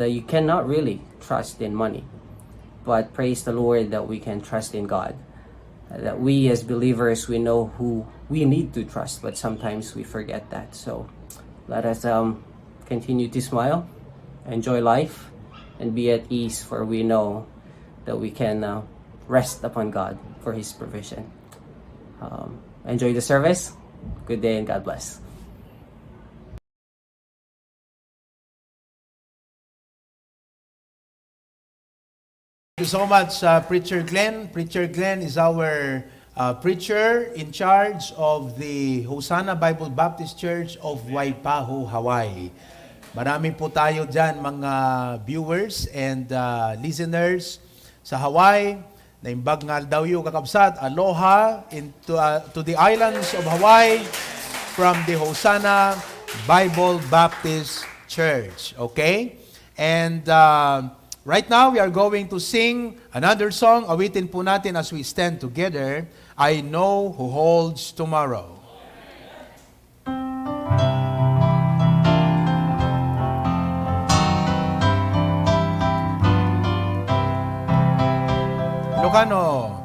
that you cannot really trust in money. But praise the Lord that we can trust in God. That we as believers, we know who we need to trust, but sometimes we forget that. So let us continue to smile, enjoy life, and be at ease, for we know that we can rest upon God for His provision. Enjoy the service. Good day and God bless. Thank you so much, Preacher Glenn. Preacher Glenn is our preacher in charge of the Hosanna Bible Baptist Church of Waipahu, Hawaii. Marami po tayo dyan mga viewers and listeners sa Hawaii. Naimbag nga daw yung kakabsat, aloha to the islands of Hawaii from the Hosanna Bible Baptist Church. Okay? And right now, we are going to sing another song. Awitin po natin as we stand together, I Know Who Holds Tomorrow. Ilocano.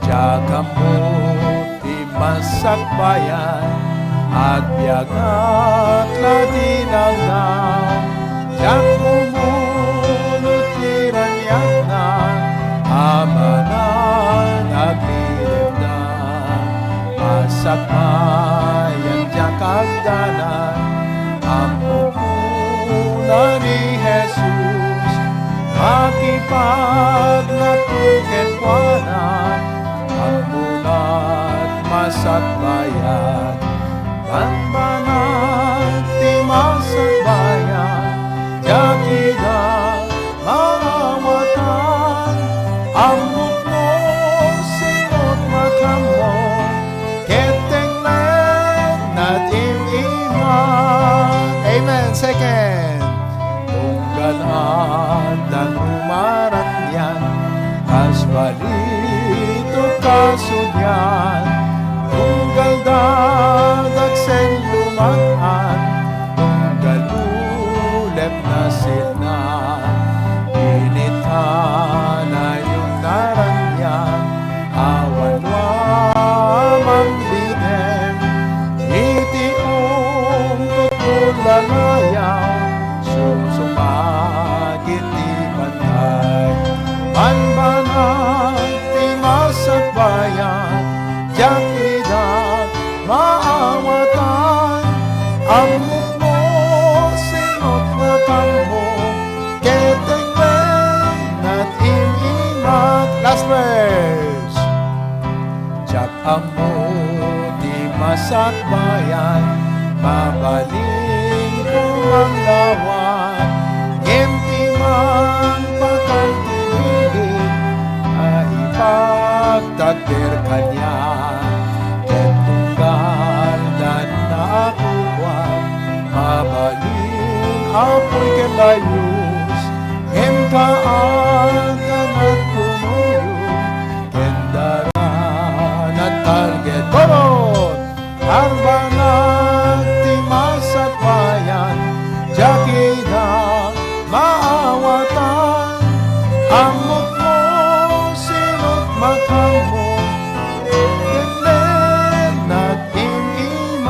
Diyaga mo ti masakbayan at biyagat ladinangan. Diyak mo amanan aglilibdan masakmayan diya kagdanan ang pupunan ni Jesus makipagnatuketwanan ang bunat masakbayan banbanat ti masakbayan diya kidang mawatan amok mo, sinot makamo, keteng len natim iman. Amen. Second. Tunggalan dan rumarat yan, kas balito kasudyan, tunggal dadag sen lumaan, tunggal ulep na sinan, inithan ay naranyan, awan wamang linem, itiong tutulalayaw, susumagit di bantay, panbanag di masakbayan, diyak idag maawatan, amok mo, sinot na kammo, keteng at imimat. Last verse. Diyak amo di masakbayan, mabaling kong ang lawan, empty man pagkantinilin, ipagtakder kanya, ketunggal dan naakuan, mabaling apoy kelayus, kaan at tumulong, kendaran at target. Koron! Arbanag ti masakbayan, jakina maawatan, amok mo, sinot makamo, kenlen at imiman.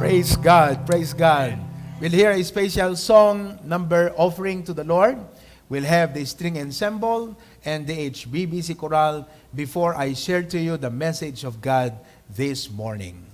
Praise God, praise God. We'll hear a special song number offering to the Lord. We'll have the string ensemble and the HBBC choral before I share to you the message of God this morning.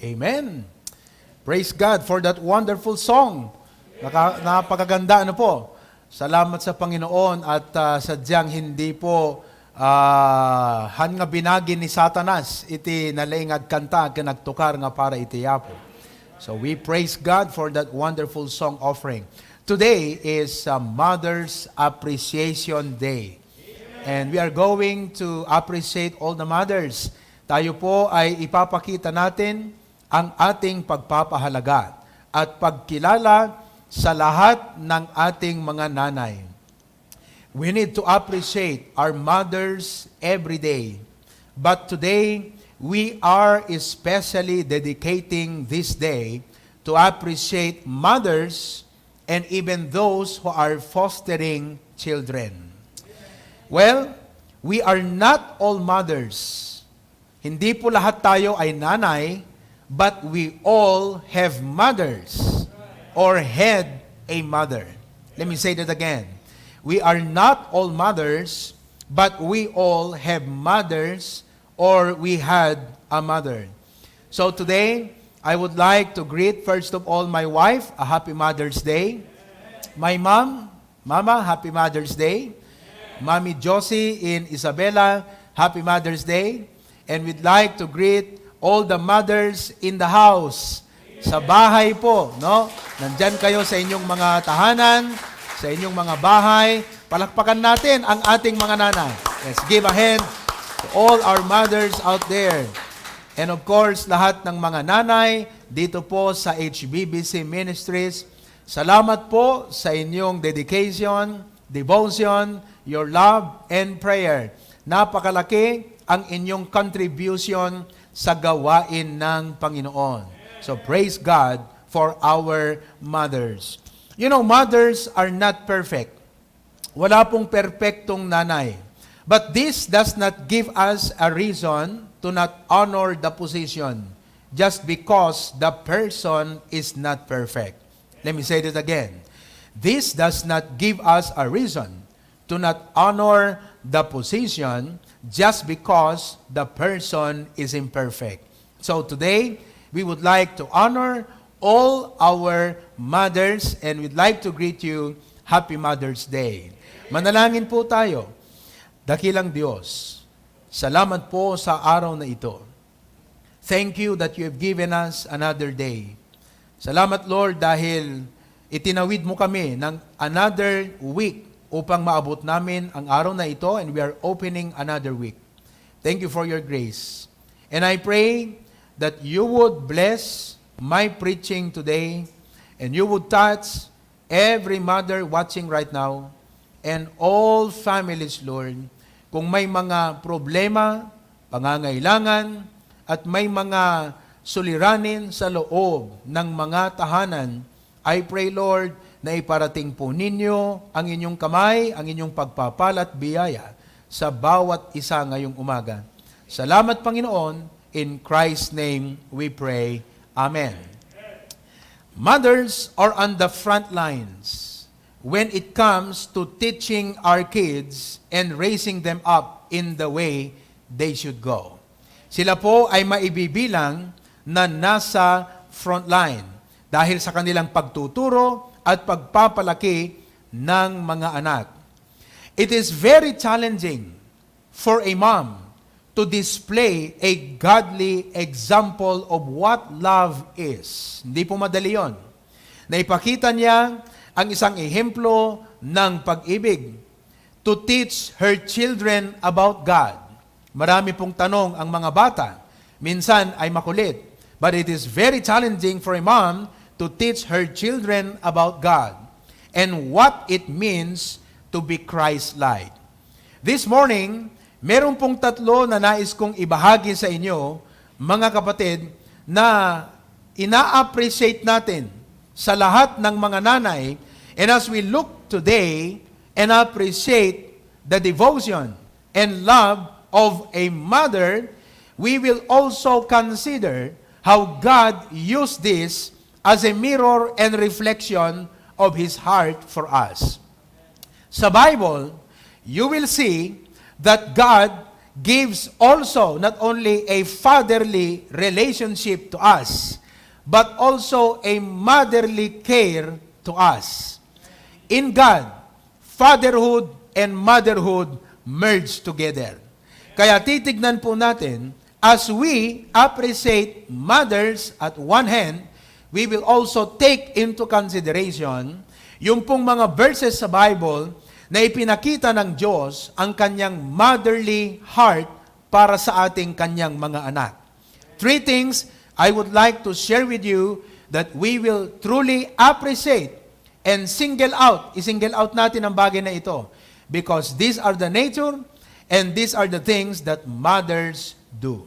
Amen. Praise God for that wonderful song. Napakaganda, ano po. Salamat sa Panginoon at sadyang hindi po han nga binagi ni Satanas iti nalaingag kanta ken nagtukar nga para iti yapo. So we praise God for that wonderful song offering. Today is Mother's Appreciation Day. And we are going to appreciate all the mothers. Tayo po ay ipapakita natin ang ating pagpapahalaga at pagkilala sa lahat ng ating mga nanay. We need to appreciate our mothers every day. But today, we are especially dedicating this day to appreciate mothers and even those who are fostering children. Well, we are not all mothers. Hindi po lahat tayo ay nanay, but we all have mothers or had a mother. Let me say that again. We are not all mothers, but we all have mothers or we had a mother. So today, I would like to greet first of all my wife, a happy Mother's Day. My Mama, happy Mother's Day. Mommy Josie in Isabela, happy Mother's Day. And we'd like to greet all the mothers in the house. Sa bahay po, no? Nandyan kayo sa inyong mga tahanan, sa inyong mga bahay. Palakpakan natin ang ating mga nanay. Let's give a hand to all our mothers out there. And of course, lahat ng mga nanay dito po sa HBBC Ministries. Salamat po sa inyong dedication, devotion, your love, and prayer. Napakalaki ang inyong contribution sa gawain ng Panginoon. So praise God for our mothers. You know, mothers are not perfect. Wala pong perpektong nanay. But this does not give us a reason to not honor the position just because the person is not perfect. Let me say that again. This does not give us a reason to not honor the position just because the person is imperfect. So today, we would like to honor all our mothers and we'd like to greet you Happy Mother's Day. Manalangin po tayo. Dakilang Diyos, salamat po sa araw na ito. Thank you that you have given us another day. Salamat Lord dahil itinawid mo kami ng another week upang maabot namin ang araw na ito and we are opening another week. Thank you for your grace. And I pray that you would bless my preaching today and you would touch every mother watching right now and all families, Lord. Kung may mga problema, pangangailangan, at may mga suliranin sa loob ng mga tahanan, I pray, Lord, na iparating po ninyo ang inyong kamay, ang inyong pagpapala at biyaya sa bawat isa ngayong umaga. Salamat, Panginoon. In Christ's name we pray. Amen. Mothers are on the front lines when it comes to teaching our kids and raising them up in the way they should go. Sila po ay maibibilang na nasa front line dahil sa kanilang pagtuturo at pagpapalaki ng mga anak. It is very challenging for a mom to display a godly example of what love is. Hindi po madali yun. Naipakita niya ang isang ehemplo ng pag-ibig to teach her children about God. Marami pong tanong ang mga bata. Minsan ay makulit. But it is very challenging for a mom to teach her children about God and what it means to be Christ-like. This morning, meron pong tatlo na nais kong ibahagi sa inyo, mga kapatid, na ina-appreciate natin sa lahat ng mga nanay. And as we look today and appreciate the devotion and love of a mother, we will also consider how God used this as a mirror and reflection of His heart for us. Sa Bible, you will see that God gives also not only a fatherly relationship to us, but also a motherly care to us. In God, fatherhood and motherhood merge together. Kaya titignan po natin, as we appreciate mothers at one hand, we will also take into consideration yung pong mga verses sa Bible na ipinakita ng Diyos ang kanyang motherly heart para sa ating kanyang mga anak. 3 things I would like to share with you that we will truly appreciate and isinggle out natin ang bagay na ito because these are the nature and these are the things that mothers do.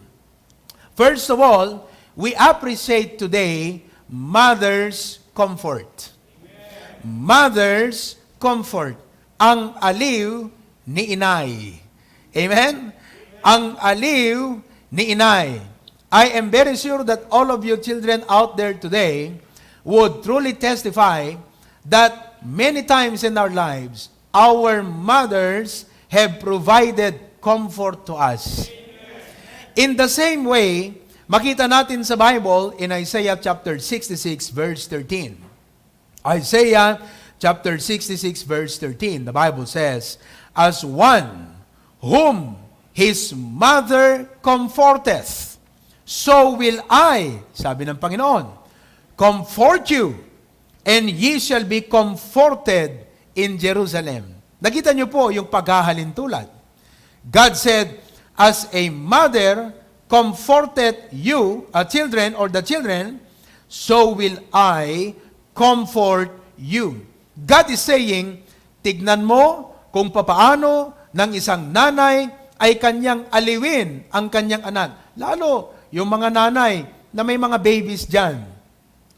First of all, we appreciate today mother's comfort. Mother's comfort. Ang aliw ni inay. Amen? Ang aliw ni inay. I am very sure that all of you children out there today would truly testify that many times in our lives, our mothers have provided comfort to us. In the same way, makita natin sa Bible in Isaiah chapter 66 verse 13. Isaiah chapter 66 verse 13, the Bible says, "As one whom his mother comforteth, so will I," sabi ng Panginoon, "comfort you, and ye shall be comforted in Jerusalem." Nakita niyo po yung paghahalin tulad. God said, as a mother comforted you, children or the children, so will I comfort you. God is saying, tignan mo kung papaano ng isang nanay ay kanyang aliwin ang kanyang anak. Lalo, yung mga nanay na may mga babies dyan,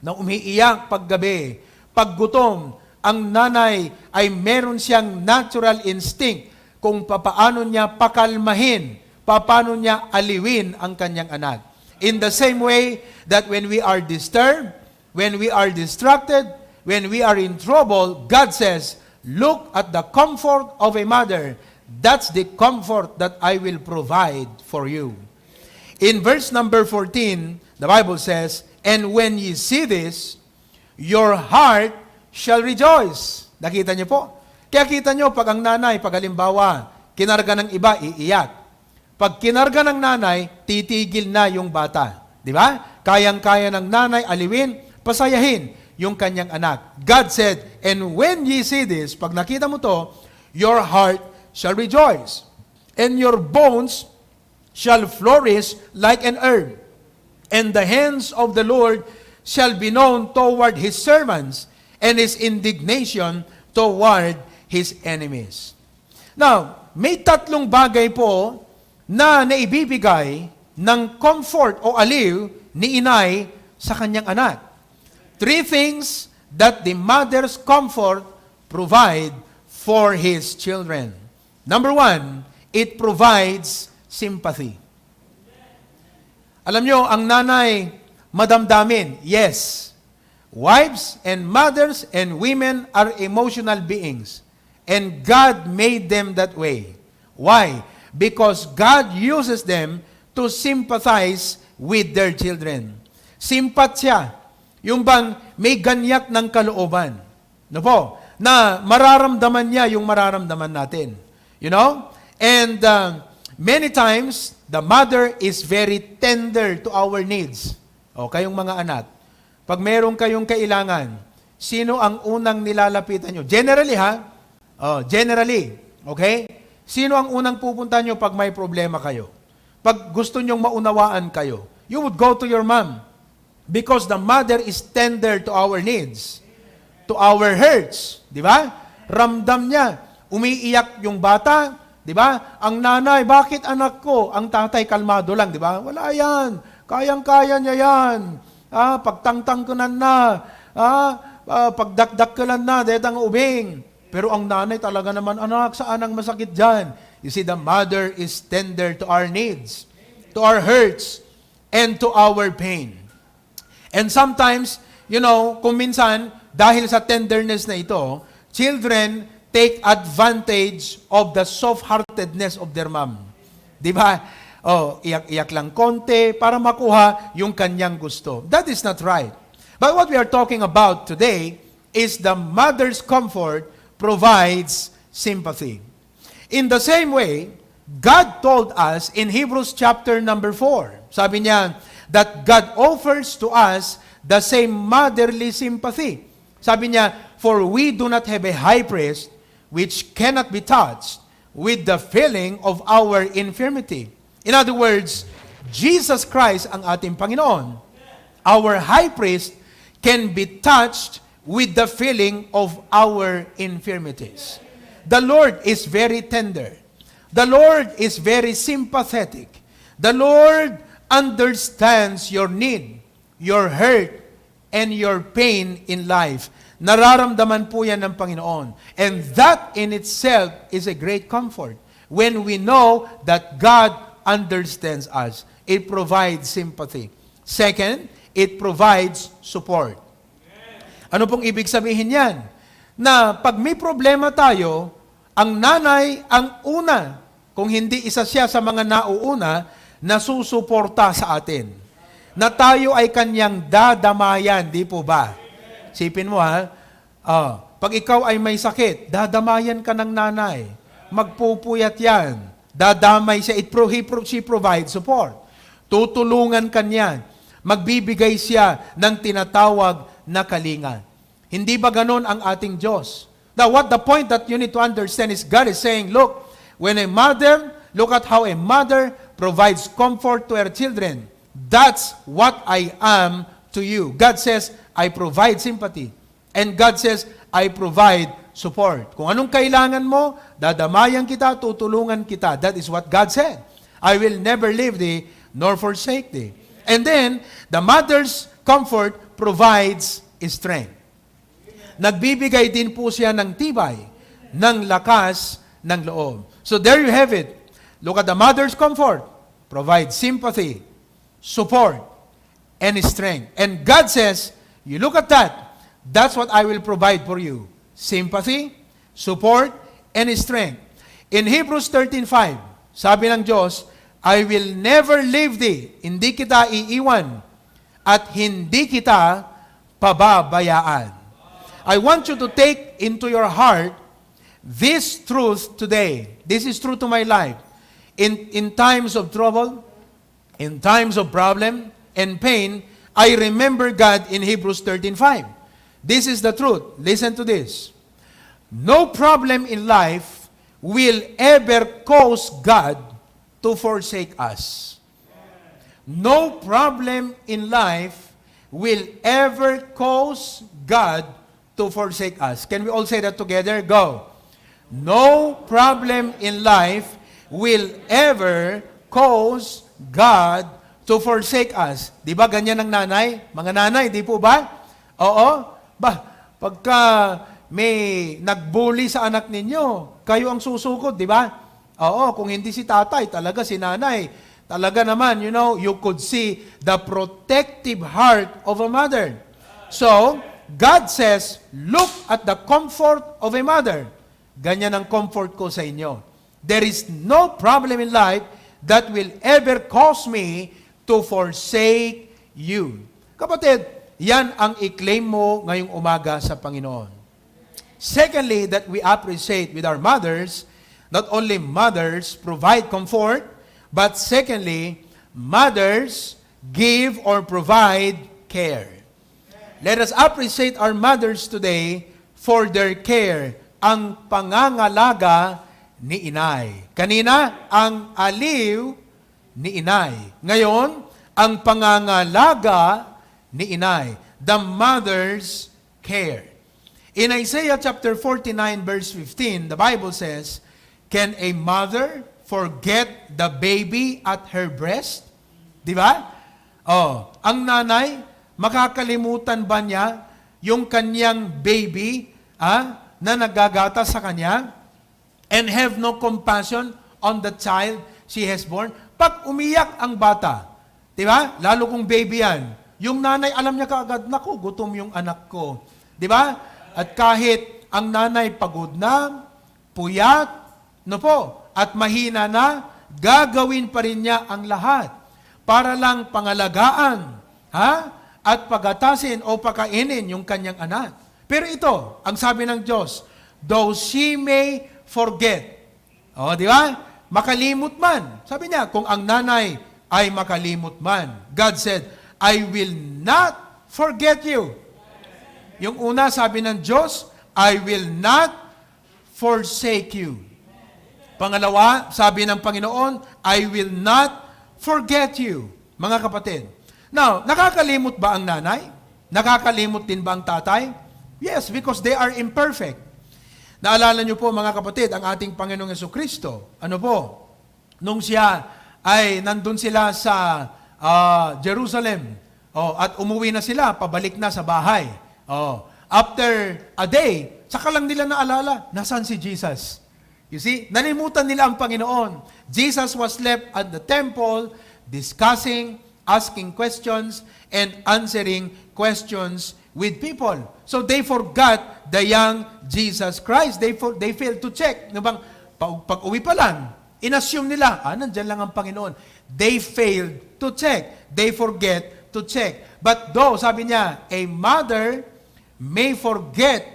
na umiiyak paggabi, paggutom, ang nanay ay meron siyang natural instinct kung papaano niya pakalmahin, papaano niya aliwin ang kanyang anak. In the same way that when we are disturbed, when we are distracted, when we are in trouble, God says, look at the comfort of a mother. That's the comfort that I will provide for you. In verse number 14, the Bible says, "And when ye see this, your heart shall rejoice." Nakita niyo po? Kaya kita niyo, pag ang nanay, pag halimbawa, kinarga ng iba, iiyak. Pag kinarga ng nanay, titigil na yung bata. Di ba? Kayang-kaya ng nanay, aliwin, pasayahin yung kanyang anak. God said, "And when ye see this," pag nakita mo to, "your heart shall rejoice, and your bones shall flourish like an herb, and the hands of the Lord shall be known toward his servants, and his indignation toward his enemies." Now, may tatlong bagay po na naibibigay ng comfort o aliw ni inay sa kanyang anak. 3 things that the mother's comfort provide for his children. Number 1, it provides sympathy. Alam nyo, ang nanay, madamdamin. Yes. Wives and mothers and women are emotional beings. And God made them that way. Why? Because God uses them to sympathize with their children. Simpatsya. Yung bang may ganyak ng kalooban. No po? Na mararamdaman niya yung mararamdaman natin. You know? And many times, the mother is very tender to our needs. O, kayong mga anak. Pag meron kayong kailangan, sino ang unang nilalapitan nyo? Generally, ha? Generally. Okay? Sino ang unang pupunta nyo pag may problema kayo? Pag gusto nyong maunawaan kayo, you would go to your mom. Because the mother is tender to our needs, to our hurts. Di ba? Ramdam niya. Umiiyak yung bata. Di ba? Ang nanay, bakit anak ko? Ang tatay, kalmado lang. Di ba? Wala yan. Kayang-kaya niya yan. Pagtangtang ko na. Pagdakdak ko na. Detang ubing. Pero ang nanay talaga naman, anak, saan ang masakit dyan? You see, the mother is tender to our needs, to our hurts, and to our pain. And sometimes, you know, kung minsan, dahil sa tenderness na ito, children take advantage of the soft-heartedness of their mom. Di ba? Iyak-iyak lang konti para makuha yung kanyang gusto. That is not right. But what we are talking about today is the mother's comfort provides sympathy. In the same way, God told us in Hebrews chapter number 4, sabi niya, that God offers to us the same motherly sympathy. Sabi niya, for we do not have a high priest which cannot be touched with the feeling of our infirmity. In other words, Jesus Christ ang ating Panginoon. Our high priest can be touched with the feeling of our infirmities. The Lord is very tender. The Lord is very sympathetic. The Lord understands your need, your hurt, and your pain in life. Nararamdaman po yan ng Panginoon. And that in itself is a great comfort. When we know that God understands us, it provides sympathy. Second, it provides support. Ano pong ibig sabihin yan? Na pag may problema tayo, ang nanay ang una, kung hindi isa siya sa mga nauuna, na susuporta sa atin. Na tayo ay kanyang dadamayan, di po ba? Sipin mo pag ikaw ay may sakit, dadamayan ka ng nanay. Magpupuyat yan. Dadamay siya. She provides support. Tutulungan ka niyan. Magbibigay siya ng tinatawag na kalinga. Hindi ba ganon ang ating Diyos? Now, the point that you need to understand is God is saying, look at how a mother provides comfort to her children. That's what I am to you. God says, I provide sympathy. And God says, I provide support. Kung anong kailangan mo, dadamayan kita, tutulungan kita. That is what God said. I will never leave thee, nor forsake thee. And then, the mother's comfort provides strength. Nagbibigay din po siya ng tibay, ng lakas, ng loob. So there you have it. Look at the mother's comfort. Provides sympathy, support, and strength. And God says, you look at that. That's what I will provide for you. Sympathy, support, and strength. In Hebrews 13:5, sabi ng Diyos, I will never leave thee. Hindi kita iiwan. At hindi kita pababayaan. I want you to take into your heart this truth today. This is true to my life. In times of trouble, in times of problem and pain, I remember God in Hebrews 13:5. This is the truth. Listen to this. No problem in life will ever cause God to forsake us. No problem in life will ever cause God to forsake us. Can we all say that together? Go. No problem in life will ever cause God to forsake us. Di ba ganyan ang nanay? Mga nanay, di po ba? Oo. Pagka may nagbully sa anak ninyo, kayo ang susukod, di ba? Oo, kung hindi si tatay, talaga si nanay. Talaga naman, you could see the protective heart of a mother. So, God says, look at the comfort of a mother. Ganyan ang comfort ko sa inyo. There is no problem in life that will ever cause me to forsake you. Kapatid, yan ang i-claim mo ngayong umaga sa Panginoon. Secondly, that we appreciate with our mothers, not only mothers provide comfort, but secondly, mothers give or provide care. Let us appreciate our mothers today for their care, ang pangangalaga ni inay. Kanina, ang aliw ni inay. Ngayon, ang pangangalaga ni inay. The mother's care. In Isaiah chapter 49 verse 15, the Bible says, can a mother forget the baby at her breast? Di ba? Ang nanay, makakalimutan ba niya yung kanyang baby na nagagata sa kanya and have no compassion on the child she has born? Pag umiyak ang bata, di ba? Lalo kung baby yan, yung nanay, alam niya kaagad, naku, gutom yung anak ko. Di ba? At kahit ang nanay pagod na, puyat, at mahina na, gagawin pa rin niya ang lahat para lang pangalagaan, at pagatasin o pakainin yung kanyang anak. Pero ito, ang sabi ng Diyos, though she may forget. Di ba? Makalimot man. Sabi niya, kung ang nanay ay makalimot man, God said, I will not forget you. Yung una, sabi ng Diyos, I will not forsake you. Pangalawa, sabi ng Panginoon, I will not forget you. Mga kapatid. Now, nakakalimot ba ang nanay? Nakakalimot din ba ang tatay? Yes, because they are imperfect. Naalala niyo po mga kapatid, ang ating Panginoong Jesucristo, ano po, nung siya ay nandun sila sa Jerusalem, at umuwi na sila, pabalik na sa bahay. After a day, saka lang nila naalala, nasaan si Jesus? You see, nalimutan nila ang Panginoon. Jesus was left at the temple, discussing, asking questions, and answering questions with people. So they forgot the young Jesus Christ. They failed to check. Pag uwi pa lang, inassume nila, nandyan lang ang Panginoon. They failed to check. They forget to check. But though, sabi niya, a mother may forget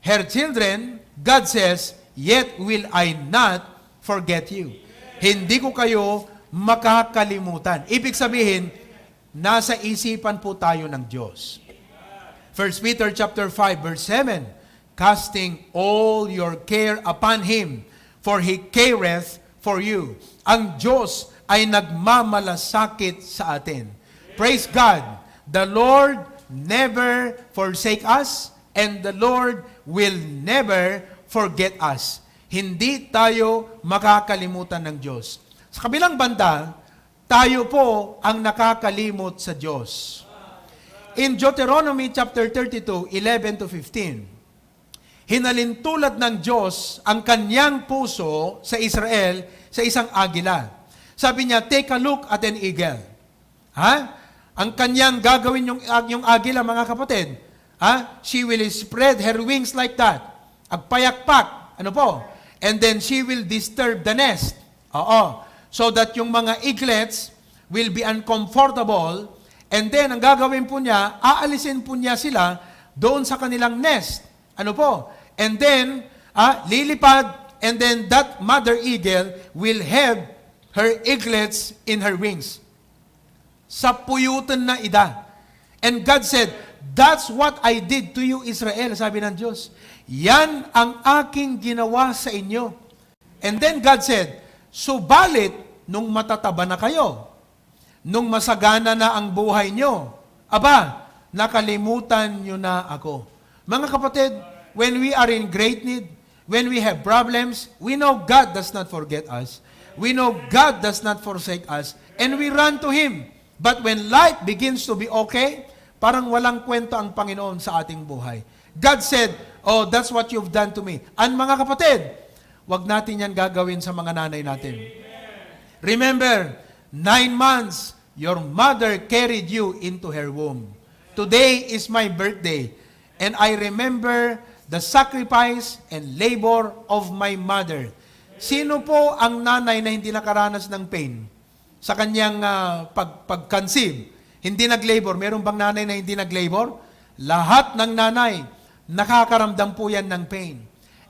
her children, God says, yet will I not forget you. Hindi ko kayo makakalimutan. Ibig sabihin, nasa isipan po tayo ng Diyos. 1 Peter chapter 5 verse 7, casting all your care upon Him, for He careth for you. Ang Diyos ay nagmamalasakit sa atin. Praise God. The Lord never forsake us, and the Lord will never forget us. Hindi tayo makakalimutan ng Diyos. Sa kabilang banda, tayo po ang nakakalimot sa Diyos. In Deuteronomy chapter 32, 11 to 15, hinalintulad ng Diyos ang kanyang puso sa Israel sa isang agila. Sabi niya, take a look at an eagle. Ang kanyang gagawin yung agila, mga kapatid. She will spread her wings like that. Agpayakpak. Ano po? And then she will disturb the nest. So that yung mga eaglets will be uncomfortable. And then, ang gagawin po niya, aalisin po niya sila doon sa kanilang nest. Ano po? And then, lilipad, and then that mother eagle will have her eaglets in her wings. Sa puyutan na ida. And God said, that's what I did to you, Israel, sabi ng Diyos. Yan ang aking ginawa sa inyo. And then God said, subalit, nung matataba na kayo, nung masagana na ang buhay nyo, nakalimutan nyo na ako. Mga kapatid, when we are in great need, when we have problems, we know God does not forget us. We know God does not forsake us. And we run to Him. But when life begins to be okay, parang walang kwento ang Panginoon sa ating buhay. God said, that's what you've done to me. And mga kapatid, wag natin yan gagawin sa mga nanay natin. Remember, 9 months, your mother carried you into her womb. Today is my birthday, and I remember the sacrifice and labor of my mother. Sino po ang nanay na hindi nakaranas ng pain sa kanyang pag-conceive? Hindi nag-labor. Meron bang nanay na hindi nag-labor? Lahat ng nanay, nakakaramdam po yan ng pain.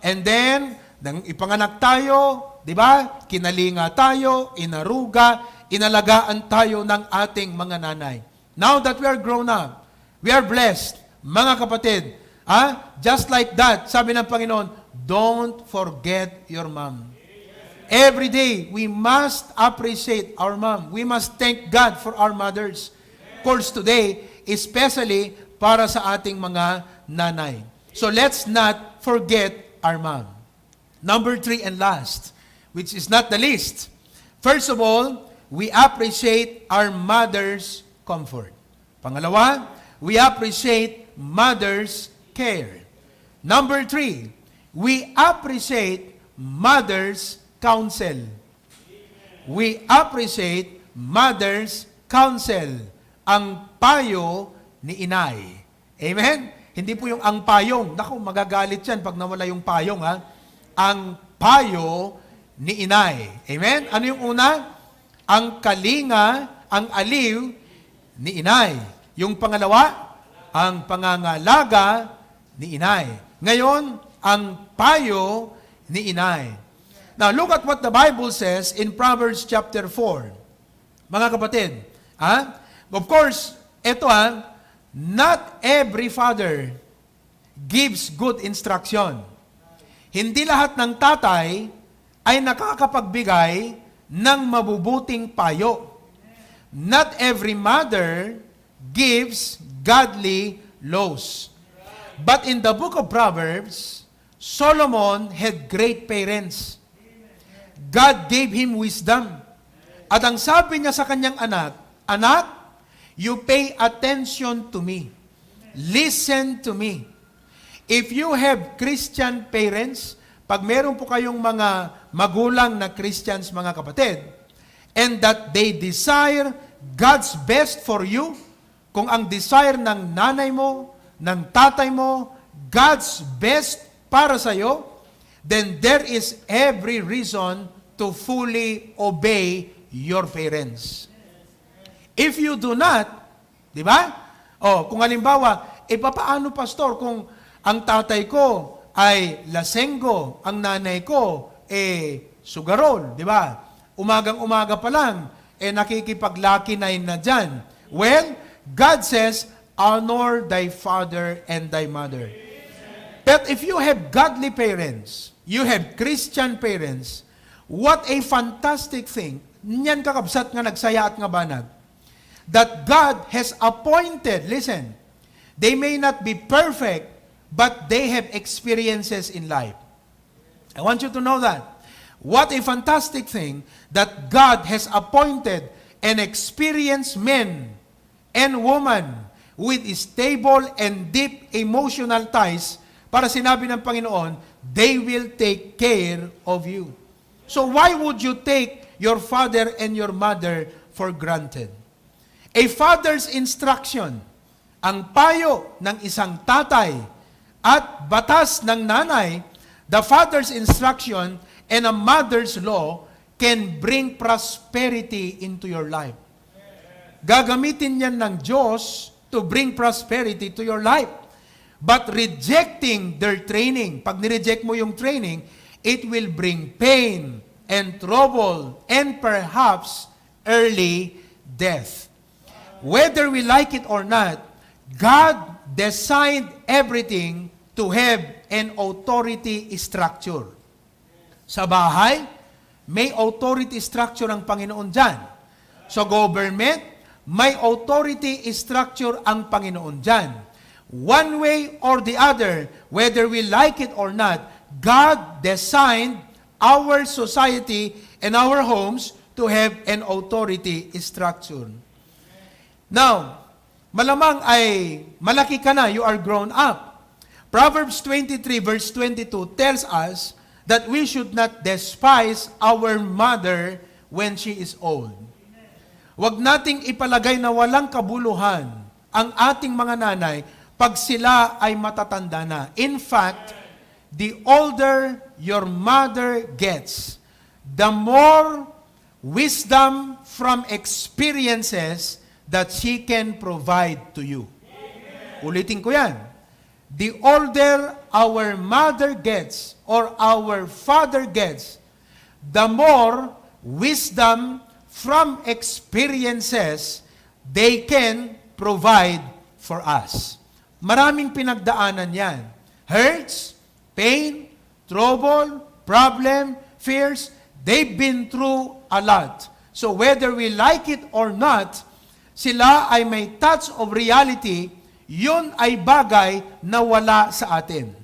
And then, nang ipanganak tayo, di ba? Kinalinga tayo, inaruga, inalagaan tayo ng ating mga nanay. Now that we are grown up, we are blessed. Mga kapatid, just like that, sabi ng Panginoon, don't forget your mom. Every day, we must appreciate our mom. We must thank God for our mothers. Of course, today, especially para sa ating mga nanay. So let's not forget our mom. Number 3 and last, which is not the least. First of all, we appreciate our mother's comfort. Pangalawa, we appreciate mother's care. Number 3, we appreciate mother's counsel. We appreciate mother's counsel. Ang payo ni inay. Amen? Hindi po yung ang payong. Naku, magagalit yan pag nawala yung payong, Ang payo ni inay. Amen? Ano yung una? Ang kalinga, ang aliw ni inay. Yung pangalawa, ang pangangalaga ni inay. Ngayon, ang payo ni inay. Now, look at what the Bible says in Proverbs chapter 4. Mga kapatid, of course, ito not every father gives good instruction. hindi lahat ng tatay ay nakakapagbigay ng mabubuting payo. Not every mother gives godly laws. But in the book of Proverbs, Solomon had great parents. God gave him wisdom. At ang sabi niya sa kanyang anak, "Anak, you pay attention to me. Listen to me." If you have Christian parents, pag meron po kayong mga magulang na Christians, mga kapatid, and that they desire God's best for you, kung ang desire ng nanay mo, ng tatay mo, God's best para sa iyo, then there is every reason to fully obey your parents. If you do not, di ba? Kung halimbawa, papaano pastor kung ang tatay ko ay lasenggo, ang nanay ko sugarol, di ba? Umagang-umaga pa lang, nakikipaglakinay na dyan. Well, God says, honor thy father and thy mother. But if you have godly parents, you have Christian parents, what a fantastic thing. Nyan kakabsat nga nagsaya at nga banag. That God has appointed, listen, they may not be perfect, but they have experiences in life. I want you to know that. What a fantastic thing that God has appointed and experienced men and women with stable and deep emotional ties para sinabi ng Panginoon, they will take care of you. So why would you take your father and your mother for granted? A father's instruction, ang payo ng isang tatay at batas ng nanay, the father's instruction and a mother's law can bring prosperity into your life. Gagamitin yan ng Diyos to bring prosperity to your life. But rejecting their training, pag nireject mo yung training, it will bring pain and trouble and perhaps early death. Whether we like it or not, God designed everything to have an authority structure. Sa bahay, may authority structure ang Panginoon dyan. Sa government, may authority structure ang Panginoon dyan. One way or the other, whether we like it or not, God designed our society and our homes to have an authority structure. Now, malamang ay malaki ka na, you are grown up. Proverbs 23 verse 22 tells us that we should not despise our mother when she is old. Huwag nating ipalagay na walang kabuluhan ang ating mga nanay pag sila ay matatanda na. In fact, the older your mother gets, the more wisdom from experiences that she can provide to you. Ulitin ko yan. The older our mother gets or our father gets, the more wisdom from experiences they can provide for us. Maraming pinagdaanan yan. Hurts, pain, trouble, problem, fears, they've been through a lot. So whether we like it or not, sila ay may touch of reality, yun ay bagay na wala sa atin.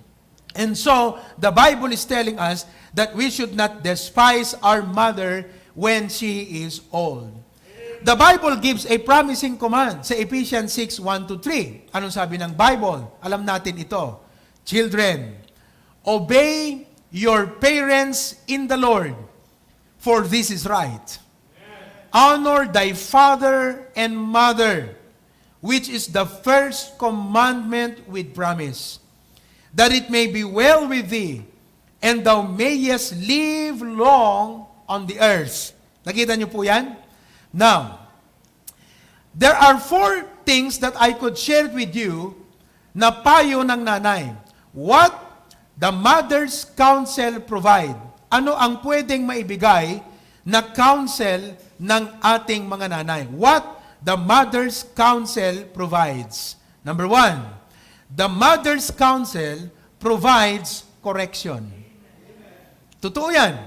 And so, the Bible is telling us that we should not despise our mother when she is old. The Bible gives a promising command sa Ephesians 6:1-3. Anong sabi ng Bible? Alam natin ito. Children, obey your parents in the Lord, for this is right. Honor thy father and mother, which is the first commandment with promise, that it may be well with thee, and thou mayest live long on the earth. Nakita niyo po yan? Now, there are 4 things that I could share with you na payo ng nanay. What the mother's counsel provide. Ano ang pwedeng maibigay na counsel ng ating mga nanay? What the mother's counsel provides. Number 1, the mother's counsel provides correction. Totoo yan.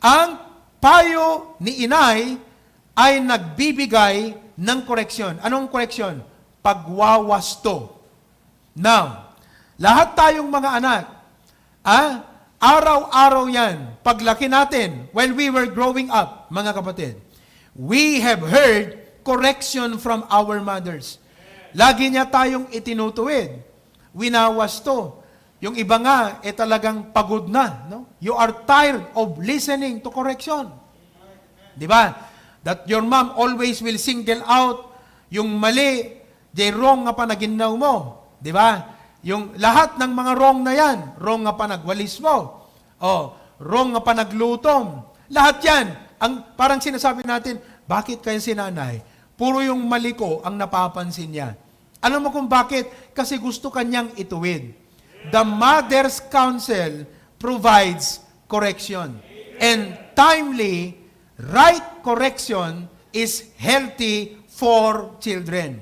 Ang payo ni inay ay nagbibigay ng koreksyon. Anong koreksyon? Pagwawasto. Now, lahat tayong mga anak, araw-araw yan, paglaki natin, when we were growing up, mga kapatid, we have heard correction from our mothers. Lagi niya tayong itinutuwid. Winawasto. Yung iba nga, talagang pagod na. No? You are tired of listening to correction. Di ba? That your mom always will single out yung mali, the wrong nga panaginaw mo. Di ba? Yung lahat ng mga wrong na yan, wrong nga panagwalis mo. Wrong nga panaglutom. Lahat yan. Parang sinasabi natin, bakit kaya si nanay? Puro yung mali ko ang napapansin niya. Alam mo kung bakit? Kasi gusto kanyang ituwid. The mother's counsel provides correction. And timely, right correction is healthy for children.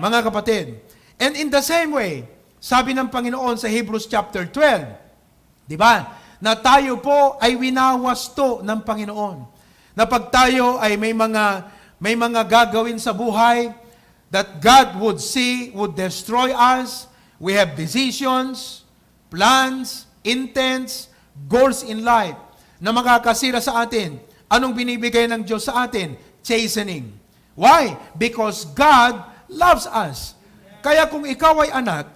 Mga kapatid. And in the same way, sabi ng Panginoon sa Hebrews chapter 12, di ba? Na tayo po ay winawasto ng Panginoon. Na pag tayo ay may mga gagawin sa buhay that God would see, would destroy us. We have decisions, plans, intents, goals in life na makakasira sa atin. Anong binibigay ng Diyos sa atin? Chastening. Why? Because God loves us. Kaya kung ikaw ay anak,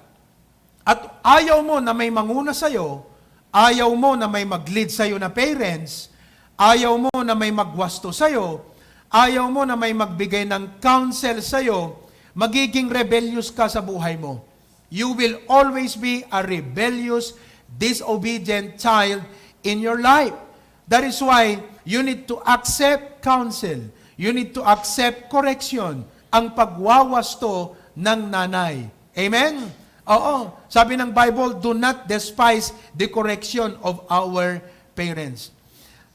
at ayaw mo na may manguna sa'yo, ayaw mo na may mag-lead sa'yo na parents, ayaw mo na may magwasto sa'yo, ayaw mo na may magbigay ng counsel sa'yo, magiging rebellious ka sa buhay mo. You will always be a rebellious, disobedient child in your life. That is why you need to accept counsel. You need to accept correction. Ang pagwawasto ng nanay. Amen? Oo. Sabi ng Bible, do not despise the correction of our parents.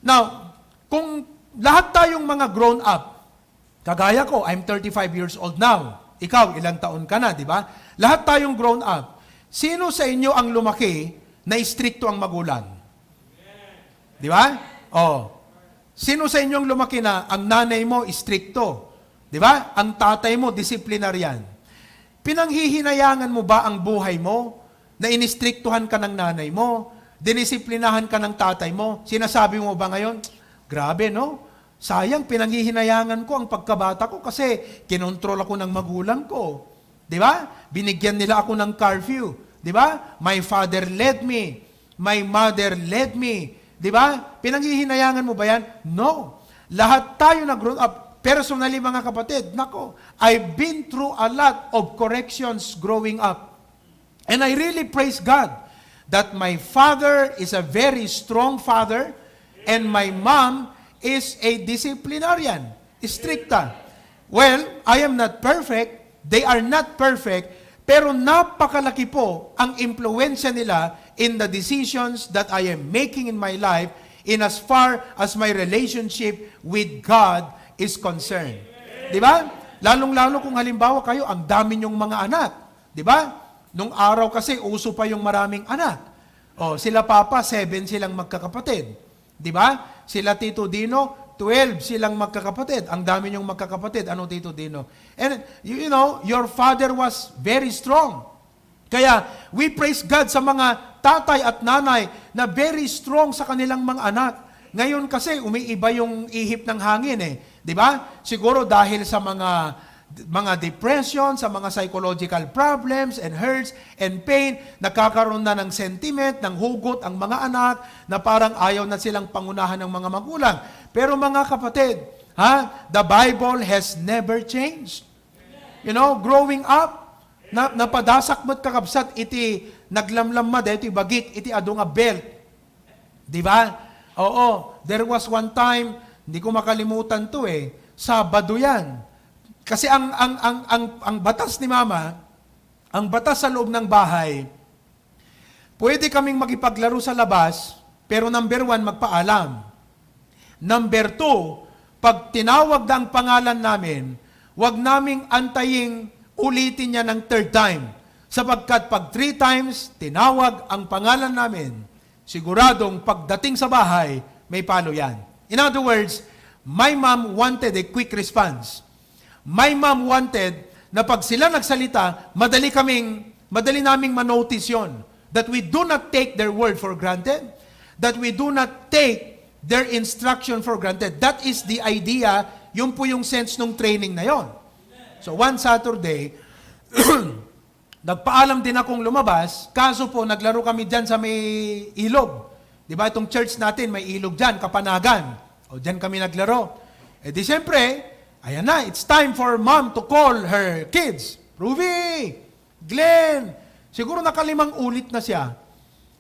Now, kung lahat tayong mga grown up, kagaya ko, I'm 35 years old now. Ikaw, ilang taon ka na, di ba? Lahat tayong grown up. Sino sa inyo ang lumaki na istrikto ang magulang? Di ba? Sino sa inyo ang lumaki na ang nanay mo istrikto? Di ba? Ang tatay mo disiplinaryan. Pinanghihinayangan mo ba ang buhay mo na inistriktuhan ka ng nanay mo? Dinisiplinahan ka ng tatay mo? Sinasabi mo ba ngayon, grabe no? Sayang, pinanghihinayangan ko ang pagkabata ko kasi kinontrol ako ng magulang ko. Di ba? Binigyan nila ako ng curfew. Di ba? My father led me. My mother led me. Di ba? Pinanghihinayangan mo ba yan? No. Lahat tayo na grown up. Personally, mga kapatid, nako, I've been through a lot of corrections growing up. And I really praise God that my father is a very strong father and my mom is a disciplinarian, stricta. Well, I am not perfect. They are not perfect. Pero napakalaki po ang impluensya nila in the decisions that I am making in my life in as far as my relationship with God is concerned. Di ba? Lalong-lalo kung halimbawa kayo, ang dami nyong mga anak. Di ba? Nung araw kasi, uso pa yung maraming anak. Sila papa, 7 silang magkakapatid. Di ba? Sila Tito Dino, 12 silang magkakapatid. Ang dami niyong magkakapatid. Ano, Tito Dino? And, you know, your father was very strong. Kaya, we praise God sa mga tatay at nanay na very strong sa kanilang mga anak. Ngayon kasi, umiiba yung ihip ng hangin eh. Di ba? Siguro dahil sa mga depression, sa mga psychological problems and hurts and pain, nakakaroon na ng sentiment, ng hugot ang mga anak na parang ayaw na silang pangunahan ng mga magulang. Pero mga kapatid, the Bible has never changed. You know, growing up, napadasak mo't kakabsat, iti naglamlam ma, iti bagik, iti adong a belt. Di ba? Oo, there was one time, hindi ko makalimutan to Sabado yan. Kasi ang batas ni Mama, ang batas sa loob ng bahay, pwede kaming makipaglaro sa labas, pero number 1, magpaalam. Number 2, pag tinawag na ang pangalan namin, wag naming antaying ulitin niya ng 3rd time. Sapagkat pag 3 times tinawag ang pangalan namin, siguradong pagdating sa bahay, may palo yan. In other words, my mom wanted a quick response. My mom wanted na pag sila nagsalita, madali naming manotice yon. That we do not take their word for granted. That we do not take their instruction for granted. That is the idea, yun po yung sense ng training na yon. So one Saturday, nagpaalam din akong lumabas, kaso po naglaro kami dyan sa may ilog. Di ba itong church natin, may ilog dyan, Kapanagan. O dyan kami naglaro. Eh di siyempre, ayan na, it's time for mom to call her kids. Provy, Glenn, siguro nakalimang ulit na siya.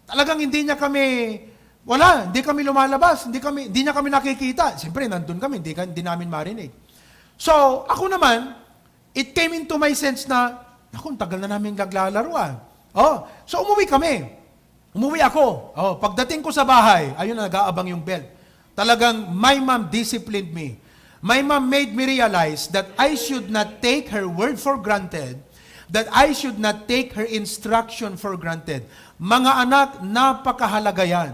Talagang hindi kami lumalabas, hindi niya kami nakikita. Siyempre, nandun kami, hindi namin marinig. So, ako naman, it came into my sense na, naku, tagal na namin naglalaro so umuwi kami. Umuwi ako. Pagdating ko sa bahay, ayun na, nag-aabang yung belt. Talagang, my mom disciplined me. My mom made me realize that I should not take her word for granted, that I should not take her instruction for granted. Mga anak, napakahalaga yan.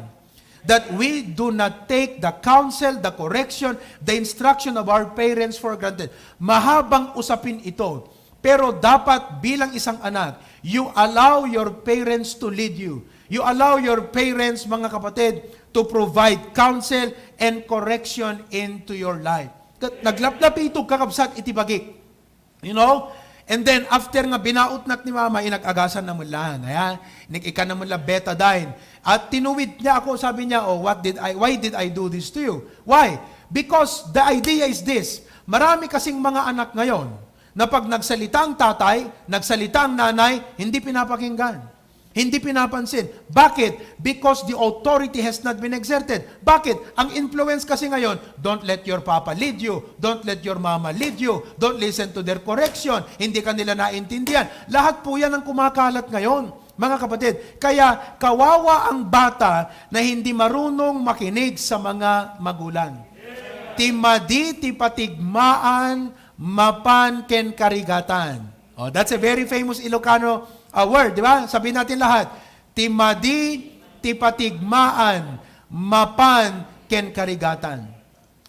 That we do not take the counsel, the correction, the instruction of our parents for granted. Mahabang usapin ito. Pero dapat bilang isang anak, you allow your parents to lead you. You allow your parents, mga kapatid, to provide counsel and correction into your life. Naglaplapitog kakabsat itibagik. You know? And then, after nga binautnak ni mama, inag-agasan na mula. Ayan, ika na mula betadine. At tinuwid niya ako, sabi niya, why did I do this to you? Why? Because the idea is this. Marami kasing mga anak ngayon, na pag nagsalita ang tatay, nagsalita ang nanay, hindi pinapakinggan. Hindi pinapansin. Bakit? Because the authority has not been exerted. Bakit? Ang influence kasi ngayon, don't let your papa lead you. Don't let your mama lead you. Don't listen to their correction. Hindi ka nila naintindihan. Lahat po yan ang kumakalat ngayon, mga kapatid. Kaya kawawa ang bata na hindi marunong makinig sa mga magulang. Timadi ti patigmaan, mapan ken karigatan. That's a very famous Ilocano word, di ba? Sabihin natin lahat. Timadi, tipatigmaan, mapan, ken karigatan.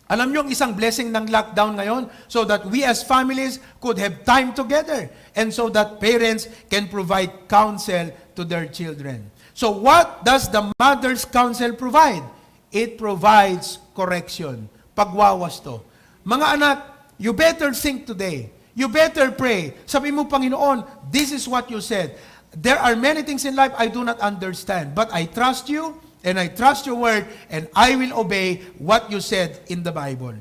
Alam niyo ang isang blessing ng lockdown ngayon so that we as families could have time together and so that parents can provide counsel to their children. So what does the mother's counsel provide? It provides correction. Pagwawas to. Mga anak, you better think today. You better pray. Sabi mo, Panginoon, this is what you said. There are many things in life I do not understand, but I trust you, and I trust your word, and I will obey what you said in the Bible.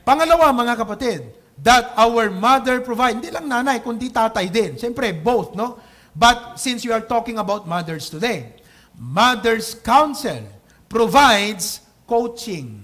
Pangalawa, mga kapatid, that our mother provide, hindi lang nanay, kundi tatay din. Siyempre, both, no? But since you are talking about mothers today, mother's counsel provides coaching.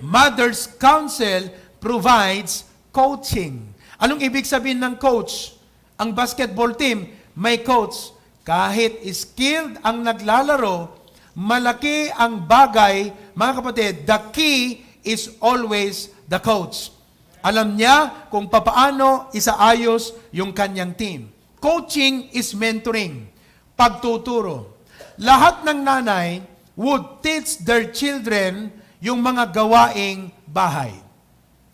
Mother's counsel provides coaching. Anong ibig sabihin ng coach? Ang basketball team, may coach. Kahit skilled ang naglalaro, malaki ang bagay, mga kapatid, the key is always the coach. Alam niya kung papaano isaayos yung kanyang team. Coaching is mentoring, pagtuturo. Lahat ng nanay would teach their children yung mga gawaing bahay.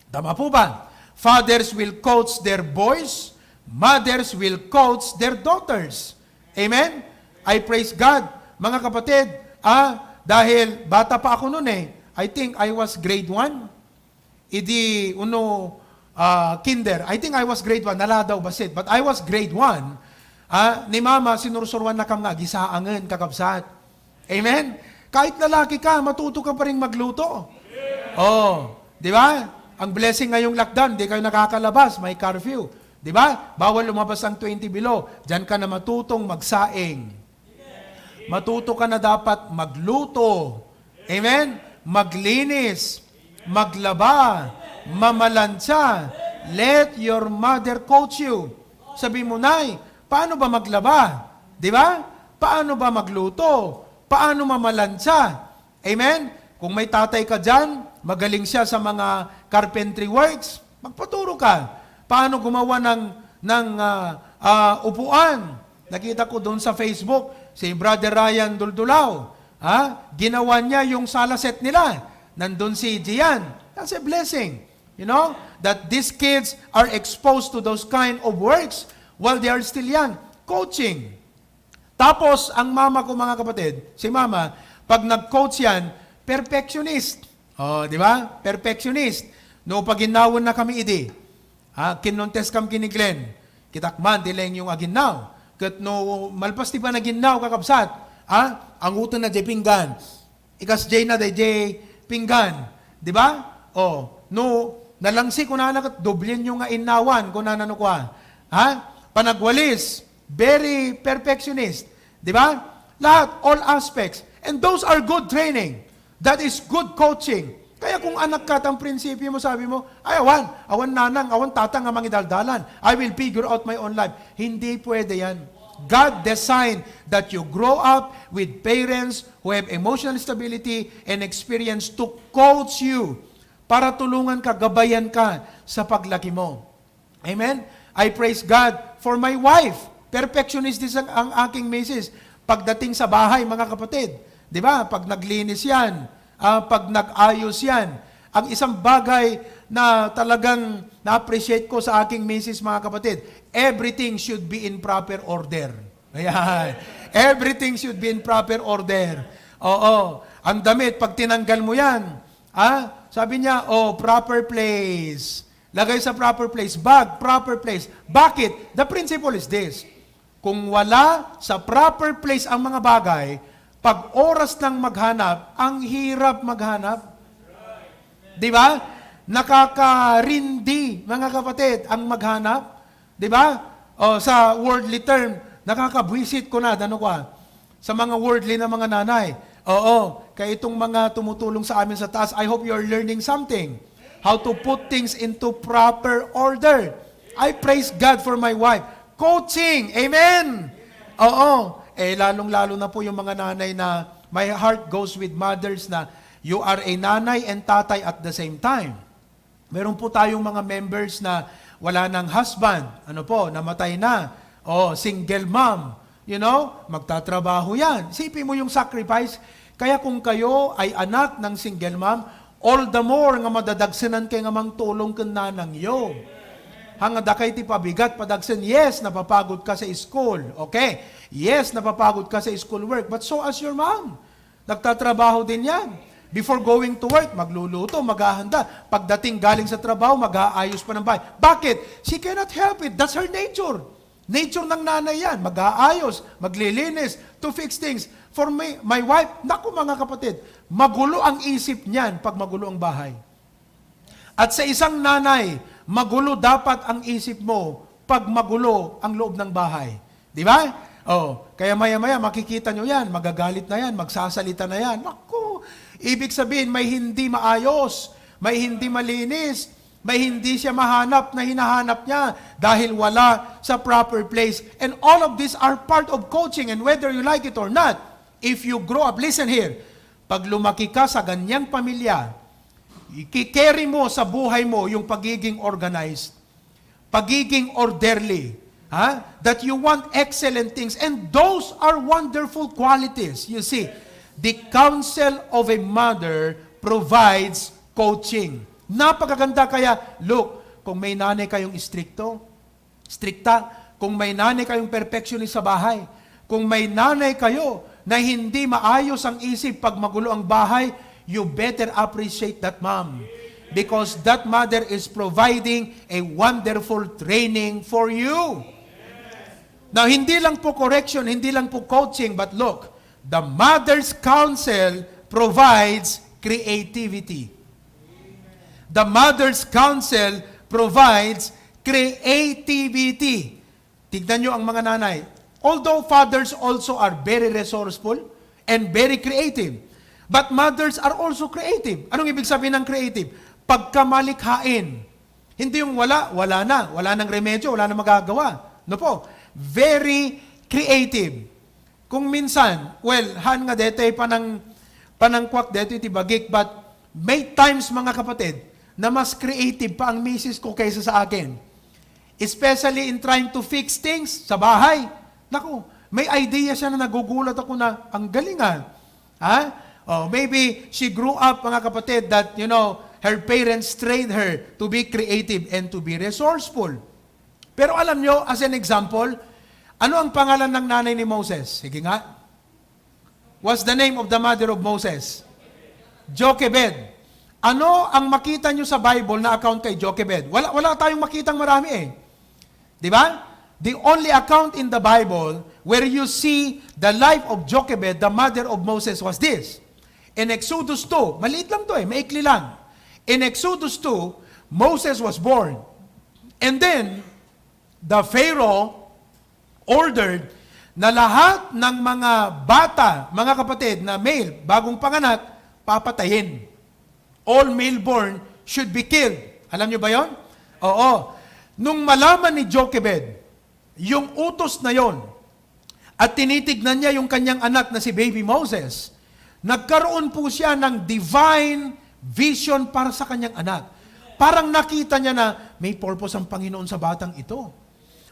Tama po ba? Fathers will coach their boys, mothers will coach their daughters. Amen? I praise God. Mga kapatid, dahil bata pa ako noon I think I was grade 1. Idi, kinder. I think I was grade 1. Nala daw basit. But I was grade 1. Ni mama, sinursuruan na kam nga, gisaangan, kakabsat. Amen? Kahit lalaki ka, matuto ka pa rin magluto. Di ba? Ang blessing ngayong lockdown, di kayo nakakalabas, may curfew. Di ba? Bawal lumabas ang 20 below. Diyan ka na matutong magsaing. Matuto ka na dapat magluto. Amen? Maglinis. Maglaba. Mamalansya. Let your mother coach you. Sabi mo, Nay, paano ba maglaba? Di ba? Paano ba magluto? Paano mamalansya? Amen? Kung may tatay ka dyan, magaling siya sa mga carpentry works, magpaturo ka. Paano gumawa ng upuan? Nakita ko doon sa Facebook, si Brother Ryan Duldulao, ginawa niya yung sala set nila. Nandun si Gian. That's a blessing. You know, that these kids are exposed to those kind of works while they are still young. Coaching. Tapos, ang mama ko mga kapatid, si mama, pag nag-coach yan, perfectionist. Di ba? Perfectionist. No, pag ginawon na kami idi, kinontes kam kini Glenn, kitakman, tileng yung aginaw. Kat no, malpas ti pa na ginaw kakabsat, ang uton na di pinggan, ikas jay na di pinggan. Di ba? No, nalangsi ko na nakat, doblin yung nga inawan, kung nanano kwa. Panagwalis, very perfectionist. Di ba? Lahat, all aspects. And those are good training. That is good coaching. Kaya kung anak ka, ang prinsipyo mo, sabi mo, ay, awan nanang, awan tatang ang mangidaldalan. I will figure out my own life. Hindi pwede yan. God designed that you grow up with parents who have emotional stability and experience to coach you para tulungan ka, gabayan ka sa paglaki mo. Amen? I praise God for my wife. Perfectionist din ang aking misis. Pagdating sa bahay, mga kapatid, di ba? Pag naglinis yan, pag nag-ayos yan, ang isang bagay na talagang na-appreciate ko sa aking misis, mga kapatid, everything should be in proper order. Ayan. Everything should be in proper order. Oo. Ang damit, pag tinanggal mo yan, sabi niya, proper place. Lagay sa proper place. Bag, proper place. Bakit? The principle is this. Kung wala sa proper place ang mga bagay, pag oras ng maghanap, ang hirap maghanap. Di ba? Nakakarindi, mga kapatid, ang maghanap. Di ba? Sa worldly term, nakakabwisit ko na, sa mga worldly na mga nanay. Kaya itong mga tumutulong sa amin sa taas, I hope you're learning something. How to put things into proper order. I praise God for my wife. Coaching. Amen. Lalong-lalo na po yung mga nanay na my heart goes with mothers na you are a nanay and tatay at the same time. Meron po tayong mga members na wala ng husband. Namatay na. Single mom. Magtatrabaho yan. Isipin mo yung sacrifice. Kaya kung kayo ay anak ng single mom, all the more nga madadagsanan kay nga mang tulong kan nanang yo. Hangada kay ti pabigat padagsan, yes, napapagod ka sa school. Okay. Yes, napapagod ka sa school work. But so as your mom. Nagtatrabaho din yan. Before going to work, magluluto, maghahanda. Pagdating galing sa trabaho, mag-aayos pa ng bahay. Bakit? She cannot help it. That's her nature. Nature ng nanay yan. Mag-aayos, maglilinis, to fix things. For me, my wife, naku mga kapatid, magulo ang isip niyan pag magulo ang bahay. At sa isang nanay, magulo dapat ang isip mo pag magulo ang loob ng bahay. Di ba? Kaya maya-maya makikita nyo yan, magagalit na yan, magsasalita na yan. Naku, ibig sabihin may hindi maayos, may hindi malinis, may hindi siya mahanap na hinahanap niya dahil wala sa proper place. And all of these are part of coaching, and whether you like it or not, if you grow up, listen here, pag lumaki ka sa ganyang pamilya, i-carry mo sa buhay mo yung pagiging organized, pagiging orderly, that you want excellent things, and those are wonderful qualities. You see, the counsel of a mother provides coaching. Napakaganda kaya, look, kung may nanay kayong strikta, kung may nanay kayong perfectionist sa bahay, kung may nanay kayo na hindi maayos ang isip pag magulo ang bahay, you better appreciate that mom. Because that mother is providing a wonderful training for you. Now, hindi lang po correction, hindi lang po coaching, but look, the mother's counsel provides creativity. The mother's counsel provides creativity. Tignan nyo ang mga nanay. Although fathers also are very resourceful and very creative, but mothers are also creative. Anong ibig sabihin ng creative? Pagkamalikhain. Hindi yung wala nang remedyo, wala nang magagawa. No po? Very creative. Kung minsan, han nga dete panangkwak dete itibagik, but may times mga kapatid, na mas creative pa ang misis ko kaysa sa akin. Especially in trying to fix things sa bahay. Naku, May idea siya na nagugulat ako na, ang galing Ha? Oh, maybe she grew up, mga kapatid, that, her parents trained her to be creative and to be resourceful. Pero alam nyo, as an example, ano ang pangalan ng nanay ni Moses? Sige nga. What's the name of the mother of Moses? Jochebed. Ano ang makita nyo sa Bible na account kay Jochebed? Wala tayong makitang marami Di ba? The only account in the Bible where you see the life of Jochebed, the mother of Moses, was this. In Exodus 2, maliit lang to maikli lang. In Exodus 2, Moses was born. And then, the Pharaoh ordered na lahat ng mga bata, mga kapatid na male, bagong panganak, papatayin. All male born should be killed. Alam niyo ba yon? Oo. Nung malaman ni Jochebed, yung utos na yon, at tinitignan niya yung kanyang anak na si baby Moses, nagkaroon po siya ng divine vision para sa kanyang anak. Parang nakita niya na may purpose ang Panginoon sa batang ito.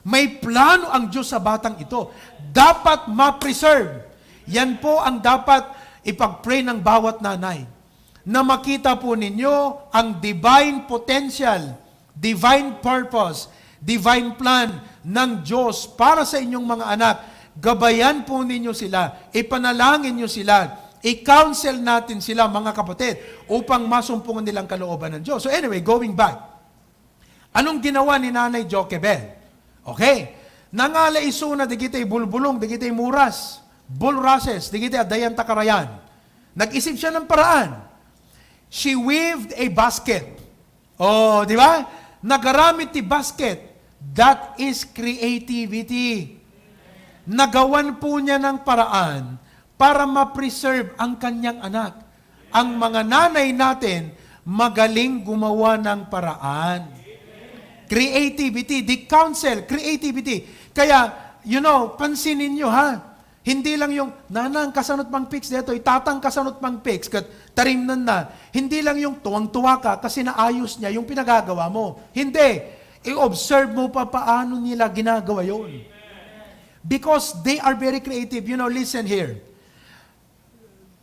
May plano ang Diyos sa batang ito. Dapat ma-preserve. Yan po ang dapat ipag-pray ng bawat nanay. Na makita po ninyo ang divine potential, divine purpose, divine plan ng Diyos para sa inyong mga anak. Gabayan po ninyo sila. Ipanalangin nyo sila. I-counsel natin sila, mga kapatid, upang masumpungan nilang kalooban ng Diyos. So anyway, going back. Anong ginawa ni Nanay Jochebed? Okay. Nangala isuna, digitay bulbulong, digitay muras, bulrases, digitay adayan takarayan. Nag-isip siya ng paraan. She weaved a basket. Oh, di ba? Nagaramit ni basket. That is creativity. Nagawan po niya ng paraan para ma-preserve ang kanyang anak. Ang mga nanay natin, magaling gumawa ng paraan. Creativity, the counsel, creativity. Kaya, pansinin nyo Hindi lang yung, nanang kasanot pang fix dito, itatang kasanot pang fix, tarim na. Hindi lang yung tuwang-tuwa ka kasi naayos niya yung pinagagawa mo. Hindi. I-observe mo pa paano nila ginagawa yun. Because they are very creative. Listen here.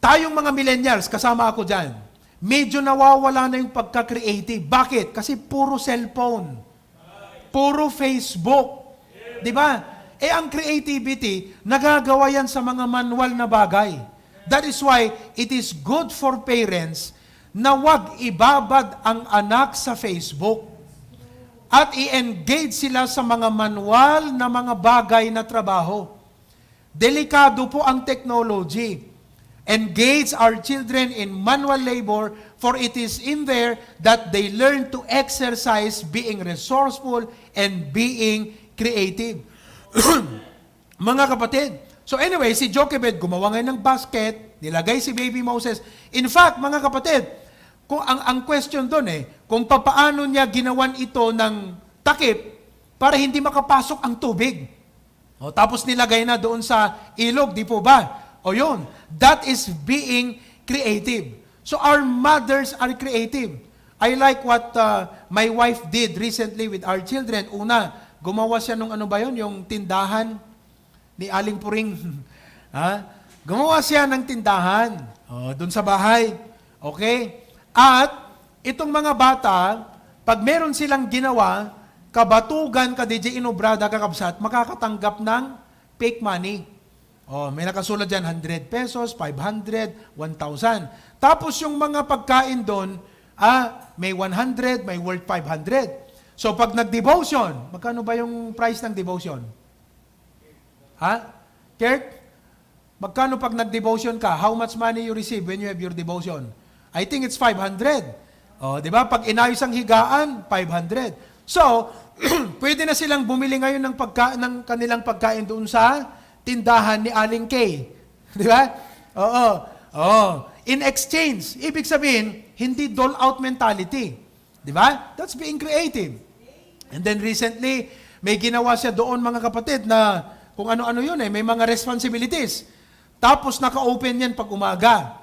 Tayong mga millennials, kasama ako dyan, medyo nawawala na yung pagka-creative. Bakit? Kasi puro cellphone. Puro Facebook. Di ba? Ang creativity, nagagawa yan sa mga manual na bagay. That is why it is good for parents na wag ibabad ang anak sa Facebook at i-engage sila sa mga manual na mga bagay na trabaho. Delikado po ang technology. Engage our children in manual labor, for it is in there that they learn to exercise being resourceful and being creative. Mga kapatid, so anyway, si Jochebed gumawa ngayon ng basket, nilagay si baby Moses. In fact, mga kapatid, kung ang question doon kung papaano niya ginawan ito ng takip para hindi makapasok ang tubig. Tapos nilagay na doon sa ilog, di po ba? Yun. That is being creative. So our mothers are creative. I like what my wife did recently with our children. Una, gumawa siya nung yung tindahan ni Aling Puring. Gumawa siya ng tindahan doon sa bahay. Okay? At itong mga bata, pag meron silang ginawa, kabatugan ka DJ Inobrada kakabsat, makakatanggap ng fake money. May nakasulat dyan, 100 pesos, 500, 1,000. Tapos yung mga pagkain doon, may 100, may worth 500. So pag nag-devotion, magkano ba yung price ng devotion? Kurt? Magkano pag nag-devotion ka? How much money you receive when you have your devotion? I think it's 500. Di ba? Pag inayos ang higaan, 500. So, pwede na silang bumili ngayon ng kanilang pagkain doon sa tindahan ni Aling Kay. Di ba? In exchange, ibig sabihin, hindi dole-out mentality. Di ba? That's being creative. And then recently, may ginawa siya doon, mga kapatid, na kung ano-ano yun may mga responsibilities. Tapos naka-open yan pag umaga.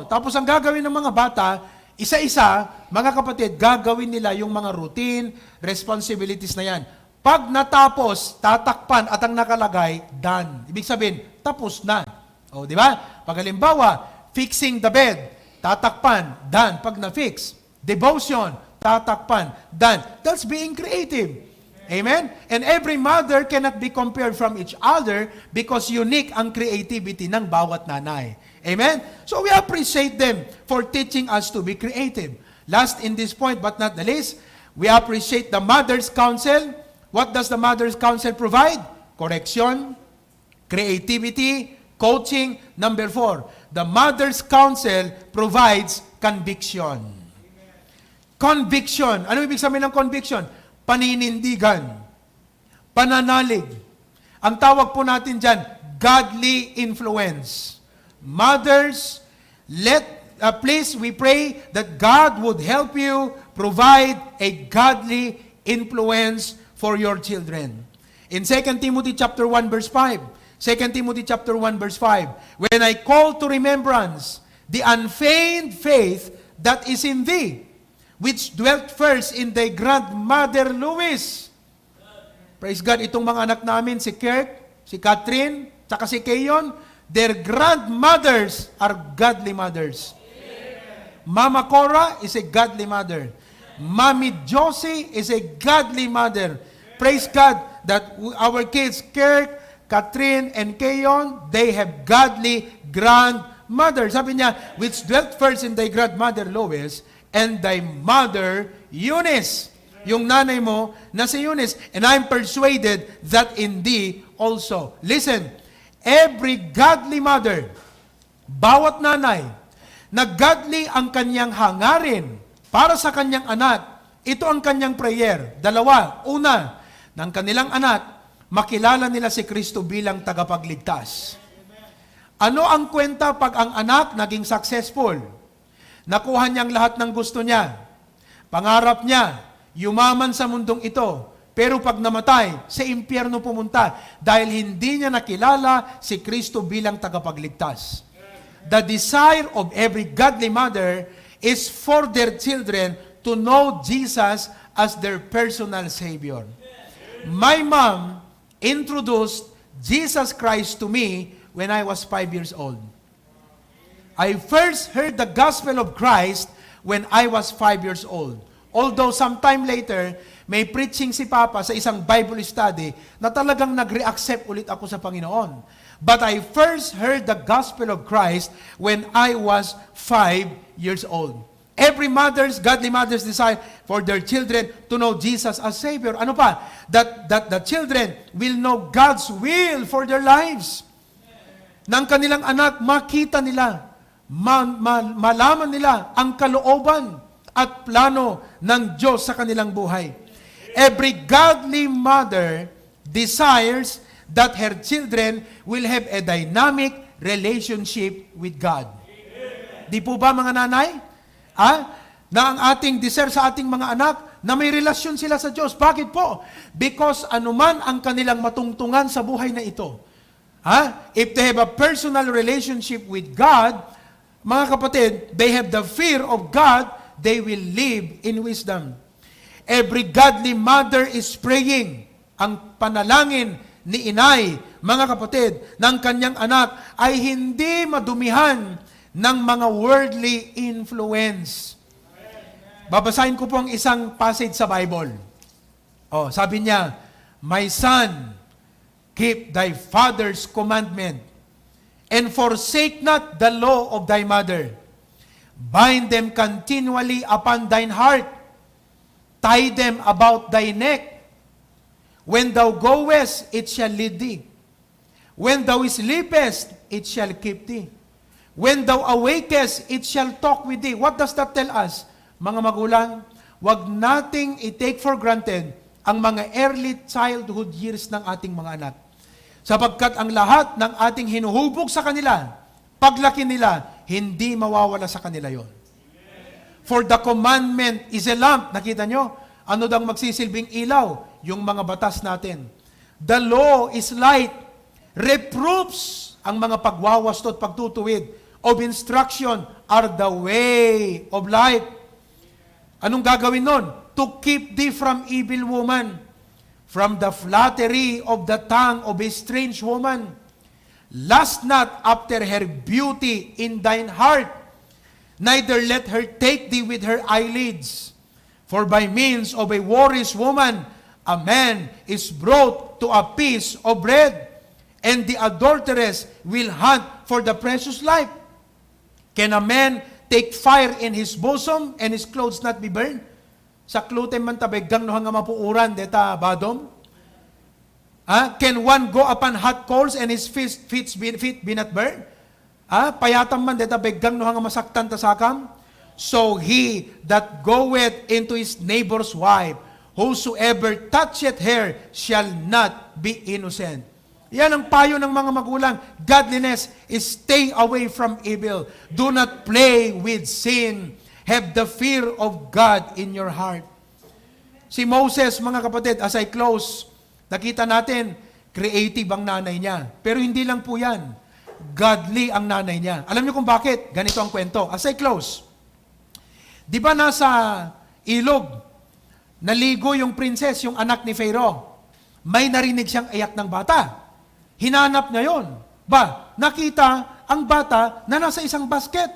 Tapos ang gagawin ng mga bata, isa-isa, mga kapatid, gagawin nila yung mga routine, responsibilities na yan. Pag natapos, tatakpan at ang nakalagay, done. Ibig sabihin, tapos na. O, di ba? Pag halimbawa, fixing the bed, tatakpan, done. Pag na-fix, devotion, tatakpan, done. That's being creative. Amen? And every mother cannot be compared from each other because unique ang creativity ng bawat nanay. Amen? So we appreciate them for teaching us to be creative. Last in this point, but not the least, we appreciate the Mother's Council. What does the Mother's Council provide? Correction, creativity, coaching. Number 4, the Mother's Council provides conviction. Conviction. Ano ibig sabihin ng conviction? Paninindigan. Pananalig. Ang tawag po natin dyan, godly influence. Mothers, please, we pray that God would help you provide a godly influence for your children. In 2 Timothy chapter 1 verse 5, 2 Timothy chapter 1 verse 5, when I call to remembrance the unfeigned faith that is in thee, which dwelt first in thy grandmother Lois. Praise God, itong mga anak namin, si Kirk, si Catherine, tsaka si Keyon, their grandmothers are godly mothers. Mama Cora is a godly mother. Mommy Josie is a godly mother. Praise God that our kids, Kirk, Catherine, and Keyon, they have godly grandmothers. Sabi niya, which dwelt first in thy grandmother Lois, and thy mother Eunice. Yung nanay mo na si Eunice. And I'm persuaded that in thee also. Listen, every godly mother, bawat nanay, na godly ang kanyang hangarin para sa kanyang anak, ito ang kanyang prayer. Dalawa. Una, ng kanilang anak, makilala nila si Kristo bilang tagapagligtas. Ano ang kwenta pag ang anak naging successful? Nakuha niyang lahat ng gusto niya. Pangarap niya, yumaman sa mundong ito. Pero pag namatay, sa impyerno pumunta dahil hindi niya nakilala si Kristo bilang tagapagligtas. The desire of every godly mother is for their children to know Jesus as their personal Savior. My mom introduced Jesus Christ to me when I was 5 years old. I first heard the gospel of Christ when I was 5 years old. Although sometime later, may preaching si Papa sa isang Bible study na talagang nag-re-accept ulit ako sa Panginoon. But I first heard the gospel of Christ when I was 5 years old. Every godly mother's desire for their children to know Jesus as Savior. Ano pa? That the children will know God's will for their lives. Nang kanilang anak, makita nila, malaman nila ang kalooban at plano ng Diyos sa kanilang buhay. Every godly mother desires that her children will have a dynamic relationship with God. Di po ba mga nanay? Na ang ating desire sa ating mga anak na may relasyon sila sa Diyos. Bakit po? Because anuman ang kanilang matungtungan sa buhay na ito. If they have a personal relationship with God, mga kapatid, they have the fear of God, they will live in wisdom. Every godly mother is praying. Ang panalangin ni inay, mga kapatid, ng kanyang anak ay hindi madumihan ng mga worldly influence. Babasahin ko po ang isang passage sa Bible. Sabi niya, my son, keep thy father's commandment, and forsake not the law of thy mother. Bind them continually upon thine heart. Tie them about thy neck. When thou goest, it shall lead thee. When thou sleepest, it shall keep thee. When thou awakest, it shall talk with thee. What does that tell us? Mga magulang, wag nating i-take for granted ang mga early childhood years ng ating mga anak. Sapagkat ang lahat ng ating hinuhubog sa kanila, paglaki nila, hindi mawawala sa kanila yon. For the commandment is a lamp. Nakita nyo? Ano daw magsisilbing ilaw? Yung mga batas natin. The law is light. Reproofs, ang mga pagwawasto at pagtutuwid of instruction are the way of life. Anong gagawin nun? To keep thee from evil woman, from the flattery of the tongue of a strange woman. Lust not after her beauty in thine heart, neither let her take thee with her eyelids. For by means of a whorish woman, a man is brought to a piece of bread, and the adulteress will hunt for the precious life. Can a man take fire in his bosom, and his clothes not be burned? Sa klute man tabeggang no hanga mapuuran, deta badom? Can one go upon hot coals, and his feet be not burned? Payatam man deta beggang no hanga masaktan tasakam? So he that goeth into his neighbor's wife, whosoever toucheth her shall not be innocent. Yan ang payo ng mga magulang. Godliness is stay away from evil. Do not play with sin. Have the fear of God in your heart. Si Moses, mga kapatid, as I close, nakita natin, creative ang nanay niya. Pero hindi lang po yan. Godly ang nanay niya. Alam niyo kung bakit? Ganito ang kwento. As I close, di ba nasa ilog, naligo yung princess, yung anak ni Pharaoh. May narinig siyang iyak ng bata. Hinanap niya yon. Nakita ang bata na nasa isang basket.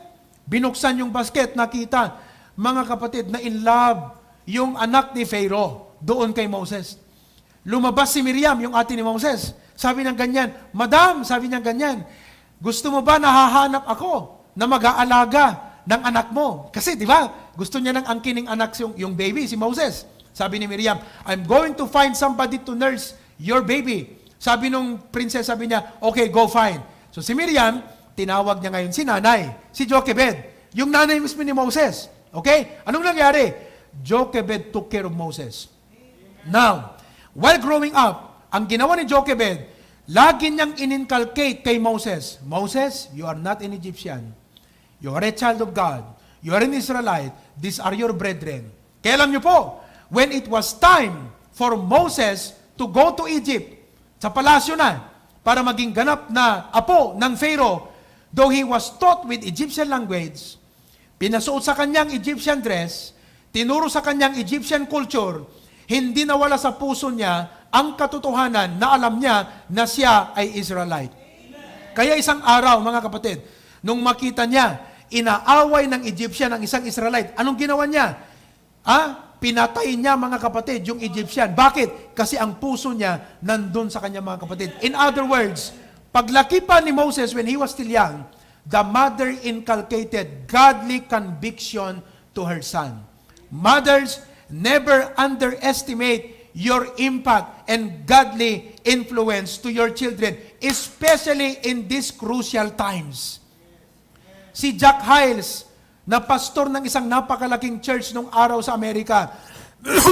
Binuksan yung basket, nakita, mga kapatid, na in love yung anak ni Pharaoh doon kay Moses. Lumabas si Miriam, yung ate ni Moses. Sabi ng ganyan, Madam, sabi niya ganyan, gusto mo ba nahahanap ako na mag-aalaga ng anak mo? Kasi, di ba, gusto niya ng angkining anak yung baby, si Moses. Sabi ni Miriam, I'm going to find somebody to nurse your baby. Sabi nung princess, sabi niya, okay, go find. So si Miriam, tinawag niya ngayon si nanay, si Jochebed, yung nanay mismo ni Moses. Okay? Anong nangyari? Jochebed took care of Moses. Now, while growing up, ang ginawa ni Jochebed, lagi niyang ininculcate kay Moses, Moses, you are not an Egyptian. You are a child of God. You are an Israelite. These are your brethren. Kaya alam niyo po, when it was time for Moses to go to Egypt, sa palasyo na, para maging ganap na apo ng Pharaoh, though he was taught with Egyptian language, pinasuot sa kanyang Egyptian dress, tinuro sa kanyang Egyptian culture, hindi nawala sa puso niya ang katotohanan na alam niya na siya ay Israelite. Kaya isang araw, mga kapatid, nung makita niya, inaaway ng Egyptian ang isang Israelite, anong ginawa niya? Pinatay niya, mga kapatid, yung Egyptian. Bakit? Kasi ang puso niya nandun sa kanya, mga kapatid. In other words, paglaki pa ni Moses when he was still young, the mother inculcated godly conviction to her son. Mothers, never underestimate your impact and godly influence to your children, especially in these crucial times. Si Jack Hiles, na pastor ng isang napakalaking church nung araw sa Amerika,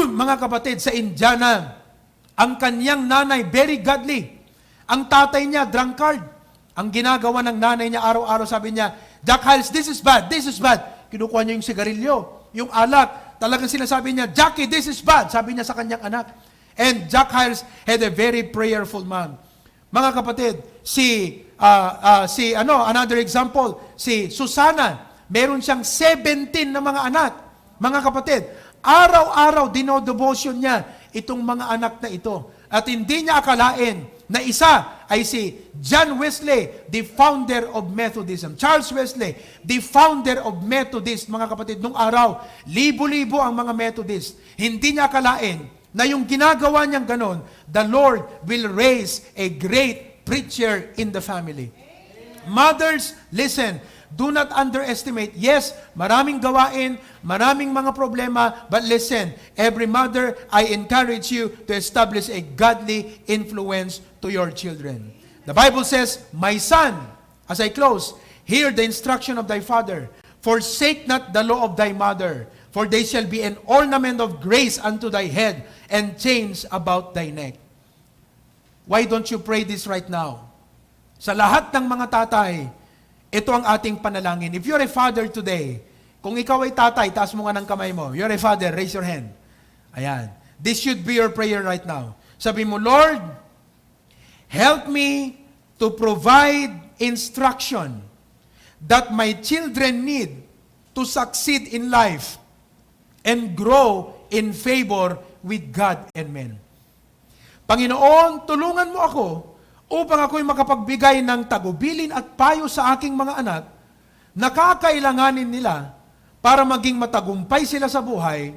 mga kapatid, sa Indiana, ang kanyang nanay, very godly. Ang tatay niya, drunkard. Ang ginagawa ng nanay niya araw-araw, sabi niya, Jack Hiles, this is bad, this is bad. Kinukuha niya yung sigarilyo, yung alak. Talagang sinasabi niya, Jackie, this is bad, sabi niya sa kanyang anak. And Jack Hiles had a very prayerful mom. Mga kapatid, another example, si Susana, meron siyang 17 na mga anak. Mga kapatid, araw-araw dinodevotion niya itong mga anak na ito. At hindi niya akalain na isa ay si John Wesley, the founder of Methodism. Charles Wesley, the founder of Methodist, mga kapatid, nung araw, libo-libo ang mga Methodist. Hindi niya akalain na yung ginagawa niyang ganon, the Lord will raise a great preacher in the family. Mothers, listen, do not underestimate. Yes, maraming gawain, maraming mga problema, but listen, every mother, I encourage you to establish a godly influence to your children. The Bible says, my son, as I close, hear the instruction of thy father, forsake not the law of thy mother, for they shall be an ornament of grace unto thy head, and chains about thy neck. Why don't you pray this right now? Sa lahat ng mga tatay, ito ang ating panalangin. If you're a father today, kung ikaw ay tatay, taas mo nga ng kamay mo. You're a father, raise your hand. Ayan. This should be your prayer right now. Sabi mo, Lord, help me to provide instruction that my children need to succeed in life and grow in favor with God and men. Panginoon, tulungan mo ako upang ako'y makapagbigay ng tagubilin at payo sa aking mga anak na kakailanganin nila para maging matagumpay sila sa buhay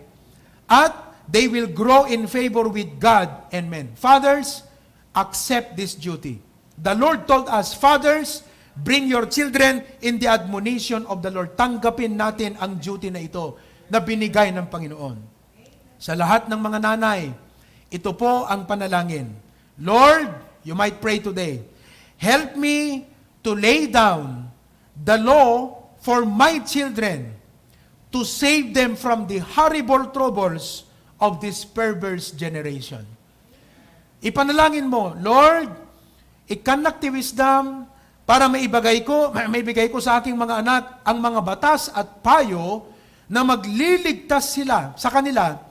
at they will grow in favor with God and men. Fathers, accept this duty. The Lord told us, fathers, bring your children in the admonition of the Lord. Tanggapin natin ang duty na ito na binigay ng Panginoon. Sa lahat ng mga nanay, ito po ang panalangin. Lord, you might pray today, help me to lay down the law for my children to save them from the horrible troubles of this perverse generation. Ipanalangin mo, Lord, ikanak ti wisdom para maibigay ko sa aking mga anak ang mga batas at payo na magliligtas sila sa kanila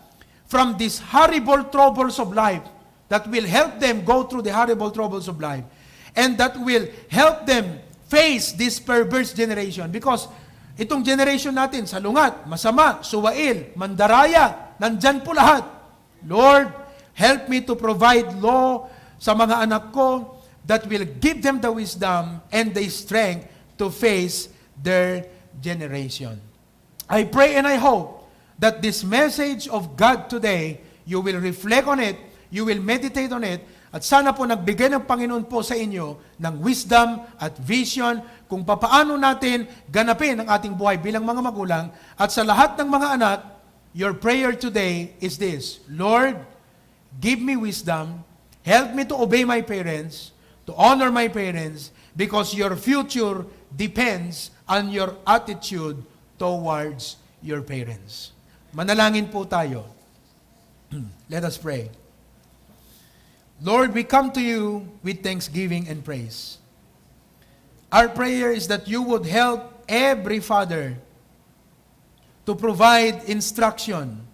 from these horrible troubles of life that will help them go through the horrible troubles of life and that will help them face this perverse generation. Because itong generation natin, salungat, masama, suwail, mandaraya, nandyan po lahat. Lord, help me to provide law sa mga anak ko that will give them the wisdom and the strength to face their generation. I pray and I hope that this message of God today, you will reflect on it, you will meditate on it, at sana po nagbigay ng Panginoon po sa inyo ng wisdom at vision kung papaano natin ganapin ang ating buhay bilang mga magulang. At sa lahat ng mga anak, your prayer today is this: Lord, give me wisdom, help me to obey my parents, to honor my parents, because your future depends on your attitude towards your parents. Manalangin po tayo. Let us pray. Lord, we come to you with thanksgiving and praise. Our prayer is that you would help every father to provide instruction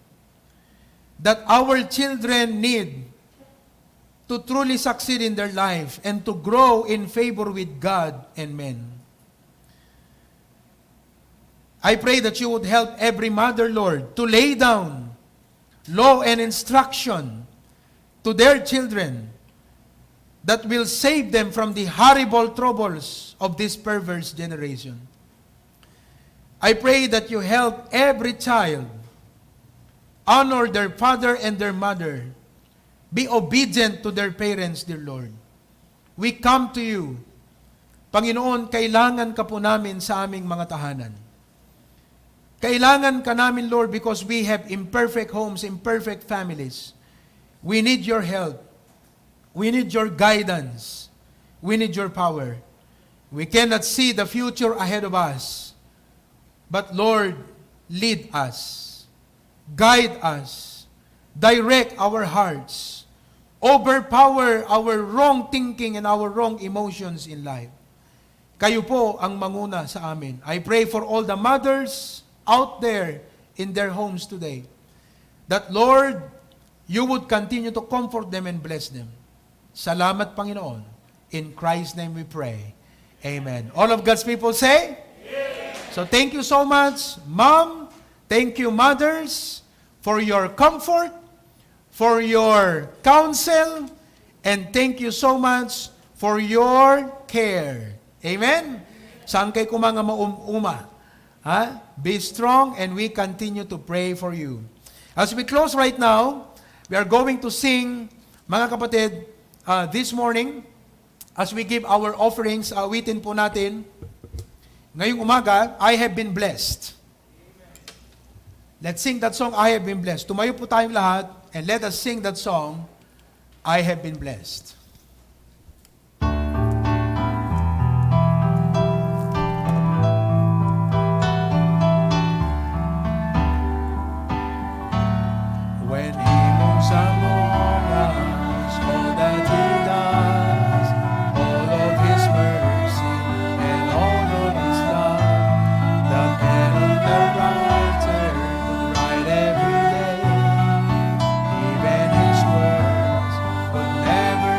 that our children need to truly succeed in their life and to grow in favor with God and men. I pray that you would help every mother, Lord, to lay down law and instruction to their children that will save them from the horrible troubles of this perverse generation. I pray that you help every child honor their father and their mother, be obedient to their parents, dear Lord. We come to you. Panginoon, kailangan ka po namin sa aming mga tahanan. Kailangan ka namin, Lord, because we have imperfect homes, imperfect families. We need your help. We need your guidance. We need your power. We cannot see the future ahead of us. But Lord, lead us. Guide us. Direct our hearts. Overpower our wrong thinking and our wrong emotions in life. Kayo po ang manguna sa amin. I pray for all the mothers out there in their homes today, that Lord, you would continue to comfort them and bless them. Salamat, Panginoon. In Christ's name we pray. Amen. All of God's people say? Amen. So thank you so much, Mom. Thank you, mothers, for your comfort, for your counsel, and thank you so much for your care. Amen? Saan kayo mga maumuma? Be strong, and we continue to pray for you. As we close right now, we are going to sing, mga kapatid, this morning, as we give our offerings, awitin po natin, ngayong umaga, I have been blessed. Let's sing that song, I have been blessed. Tumayo po tayong lahat, and let us sing that song, I have been blessed. When He moves among us, all that He does, all of His mercy and all of His love, the pen of the writer would write every day, even His words would never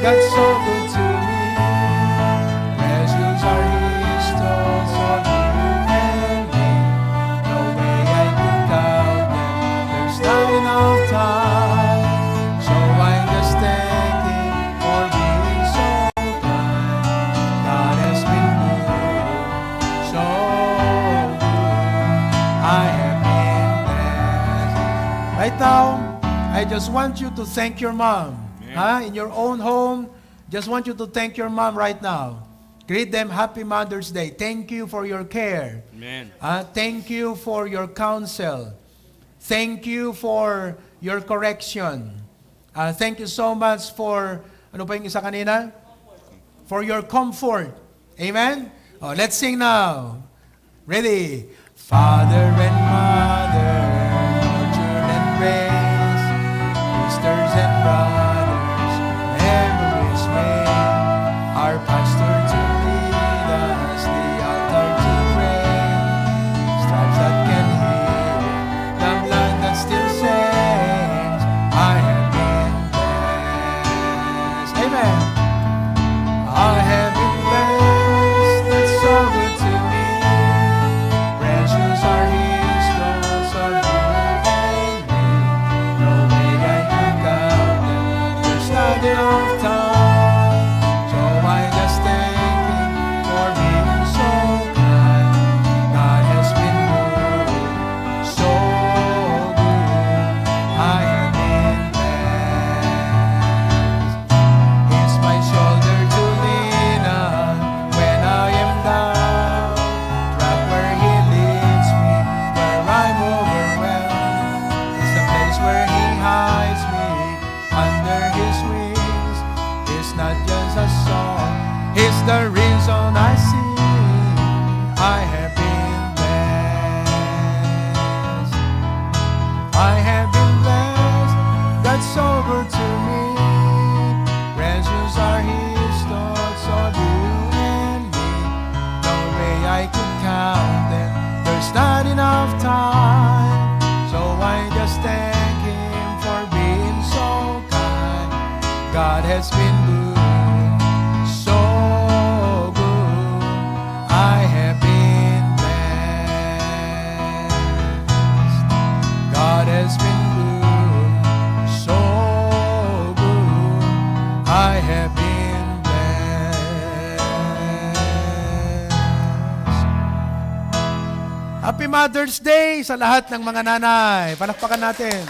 that's so good to me. Precious are His thoughts on you and me. No way I could count them. There's not enough time. So I just thank Him for being so kind. God has been good, so good. I have been blessed. Right now, I just want you to thank your mom. In your own home, just want you to thank your mom right now. Greet them, Happy Mother's Day. Thank you for your care. Amen. Thank you for your counsel. Thank you for your correction. Thank you so much for, ano pa yung isa kanina? For your comfort. Amen? Oh, let's sing now. Ready? Father and mother, nurture and raise, sisters and brothers, memories made, our pastor to lead us, the altar to pray, stripes that can heal, the blood that still saves. I have been blessed. Amen. I have been blessed. That's so good to me. Precious are His thoughts on you and me. No way I can count them. There's not enough time. So I just thank Him for being so kind. God has been good, so good. I have been blessed. He's my shoulder to lean on when I am down. Track where He leads me, where I'm overwhelmed. It's the place where He hides me under His wings. It's not just a song, it's the reason I sing. I have been blessed. I have been blessed. That's so good to me. Precious are His thoughts on you and me. No way I could count them. There's not enough time. So I just thank Him for being so kind. God has been good, so good. I have been blessed. God has been good, so good. I have been blessed. Happy Mother's Day sa lahat ng mga nanay. Palakpakan natin.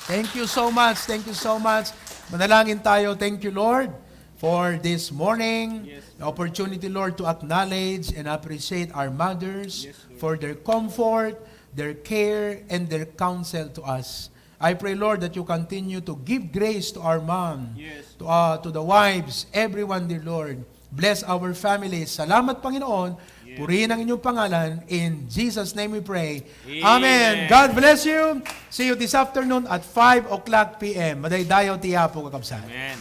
Thank you so much. Thank you so much. Manalangin tayo. Thank you, Lord, for this morning. The opportunity, Lord, to acknowledge and appreciate our mothers for their comfort, their care, and their counsel to us. I pray, Lord, that you continue to give grace to our mom, to the wives, everyone, dear Lord. Bless our families. Salamat, Panginoon. Purihin ang inyong pangalan. In Jesus' name we pray. Amen. God bless you. See you this afternoon at 5 o'clock p.m. Madaydayaw tiyapo kakabsat. Amen.